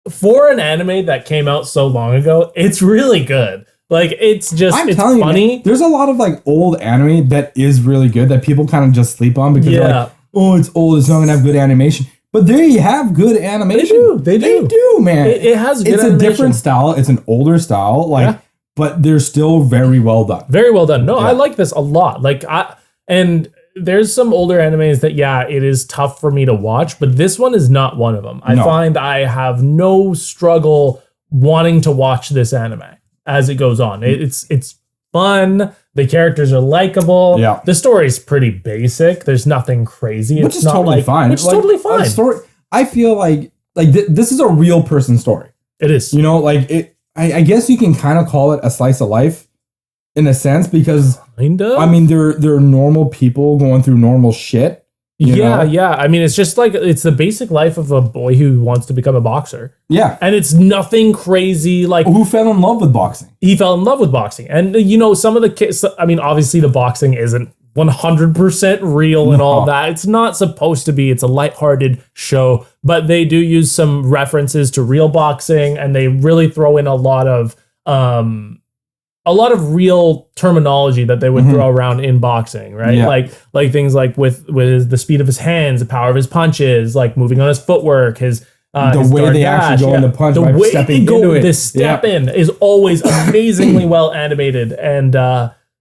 for an anime that came out so long ago, it's really good. Like it's it's funny. You, there's a lot of like old anime that is really good that people kind of just sleep on because they're like, oh, it's old, it's not gonna have good animation. But they have good animation. They do, man. It has good animation. It's a different style. It's an older style, but they're still very well done. Very well done. No, I like this a lot. And there's some older animes that it is tough for me to watch, but this one is not one of them. I find I have no struggle wanting to watch this anime as it goes on. It's fun. The characters are likable. Yeah. The story's pretty basic. There's nothing crazy. Which is totally fine. Which is totally fine. I feel like this is a real person story. It is. You know, like it. I guess you can kind of call it a slice of life in a sense because kind of. I mean, they're normal people going through normal shit. Yeah. I mean, it's just like it's the basic life of a boy who wants to become a boxer. Yeah. And it's nothing crazy like who fell in love with boxing. He fell in love with boxing. And some of the kids, I mean, obviously the boxing isn't 100% real and all that. It's not supposed to be. It's a lighthearted show, but they do use some references to real boxing and they really throw in a lot of real terminology that they would throw around in boxing, right? Yeah. Like things like with the speed of his hands, the power of his punches, like moving on his footfootwork, his way they actually go in the punch, the way stepping into it. The step in is always amazingly well animated, and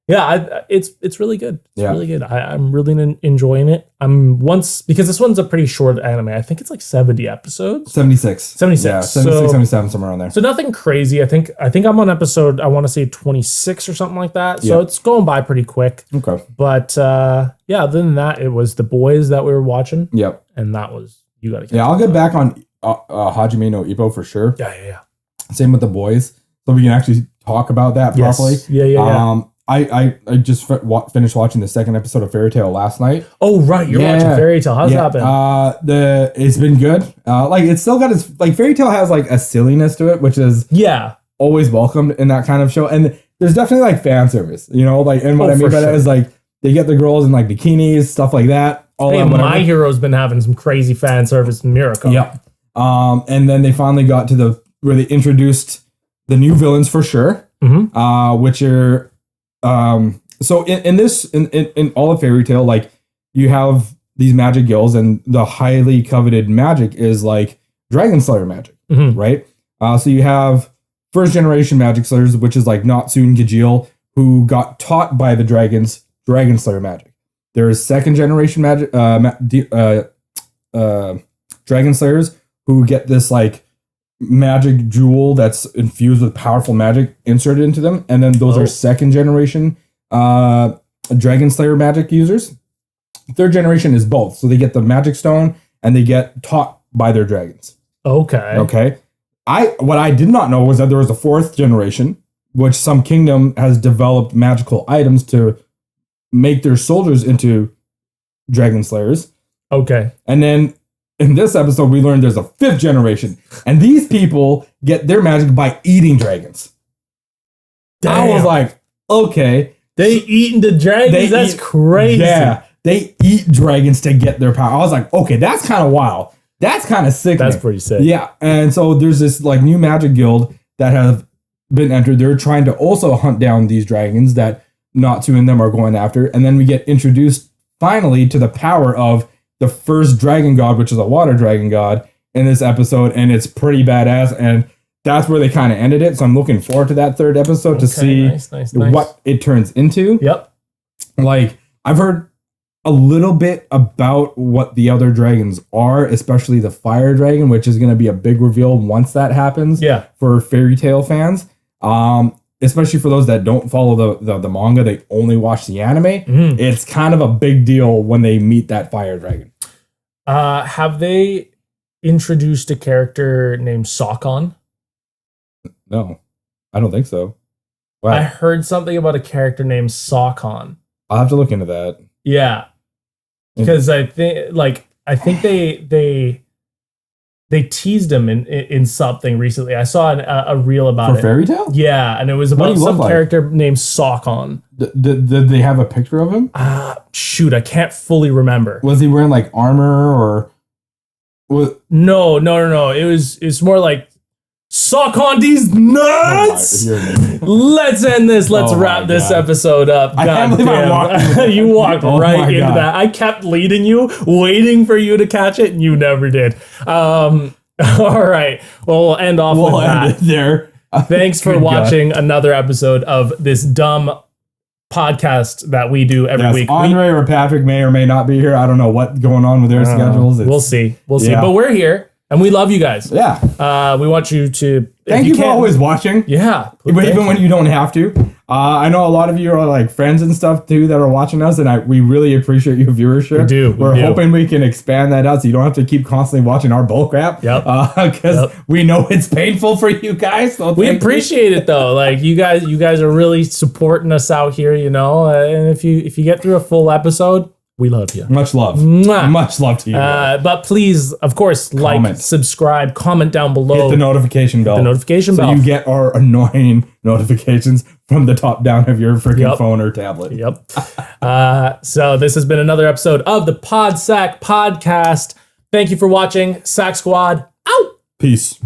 it's really good. It's really good. I'm really enjoying it. Because this one's a pretty short anime. I think it's like 70 episodes. 76. Yeah, 76, 77, somewhere around there. So nothing crazy. I think I'm on episode, I want to say 26 or something like that. So it's going by pretty quick. Okay. But other than that, it was The Boys that we were watching. Yep. And that was, you got to get I'll get back on Hajime no Ippo for sure. Yeah. Same with The Boys. So we can actually talk about that properly. Yeah. I just finished watching the 2nd episode of Fairy Tail last night. Oh, right. You're watching Fairy Tail. How's that been? It's been good. It's still got its, like, Fairy Tail has like a silliness to it, which is always welcomed in that kind of show. And there's definitely like fan service, and what I mean by that is like they get the girls in like bikinis, stuff like that. My Hero's been having some crazy fan service in Miracle. Yep. And then they finally got to where they introduced the new villains for sure, which are so in all of Fairy Tail, like you have these magic gills, and the highly coveted magic is like Dragon Slayer magic, right? So you have first generation magic slayers, which is like Natsu and Gajeel, who got taught by the dragons Dragon Slayer magic. There is second generation magic dragon slayers who get this like magic jewel that's infused with powerful magic inserted into them, and then those are second generation dragon slayer magic users. Third generation is both, so they get the magic stone and they get taught by their dragons. Okay. What I did not know was that there was a fourth generation, which some kingdom has developed magical items to make their soldiers into dragon slayers. Okay. And then in this episode, we learned there's a fifth generation, and these people get their magic by eating dragons. Damn. I was like, okay. They eating the dragons? That's crazy. Yeah. They eat dragons to get their power. I was like, okay, that's kind of wild. That's kind of sick. That's pretty sick. Yeah. And so there's this like new magic guild that have been entered. They're trying to also hunt down these dragons that Natsu and them are going after. And then we get introduced finally to the power of the first dragon god, which is a water dragon god in this episode. And it's pretty badass. And that's where they kind of ended it. So I'm looking forward to that third episode to see what it turns into. Yep. Like, I've heard a little bit about what the other dragons are, especially the fire dragon, which is going to be a big reveal once that happens. Yeah. For fairy tale fans, especially for those that don't follow the manga, they only watch the anime. It's kind of a big deal when they meet that fire dragon. Have they introduced a character named Sakon? No, I don't think so. Wow. I heard something about a character named Sakon. I'll have to look into that. Yeah. Because I think they teased him in something recently. I saw a reel about it. For fairy tale? Yeah, and it was about some character named Sakon. Did they have a picture of him? Shoot, I can't fully remember. Was he wearing like armor or? No. It's more like Sakon these nuts. Let's end this. Let's wrap this episode up. God damn. You walked right into that. I kept leading you, waiting for you to catch it, and you never did. All right. Well, we'll end off with that. End it there. Thanks for watching another episode of this dumb podcast that we do every week. Andre or Patrick may or may not be here. I don't know what's going on with their schedules. We'll see. But we're here. And we love you guys. Yeah. We want you to... Thank you for always watching. Yeah. Even when you don't have to. I know a lot of you are like friends and stuff too that are watching us, and we really appreciate your viewership. We do. We're hoping we can expand that out so you don't have to keep constantly watching our bull crap. Yep. Because we know it's painful for you guys. So we appreciate it though. Like you guys are really supporting us out here, you know. And if you get through a full episode, we love you. Much love. Mwah. Much love to you. But please, of course, like, subscribe, comment down below. Hit the notification bell. So you get our annoying notifications from the top down of your freaking phone or tablet. Yep. So this has been another episode of the PodSac podcast. Thank you for watching. Sac Squad, out. Peace.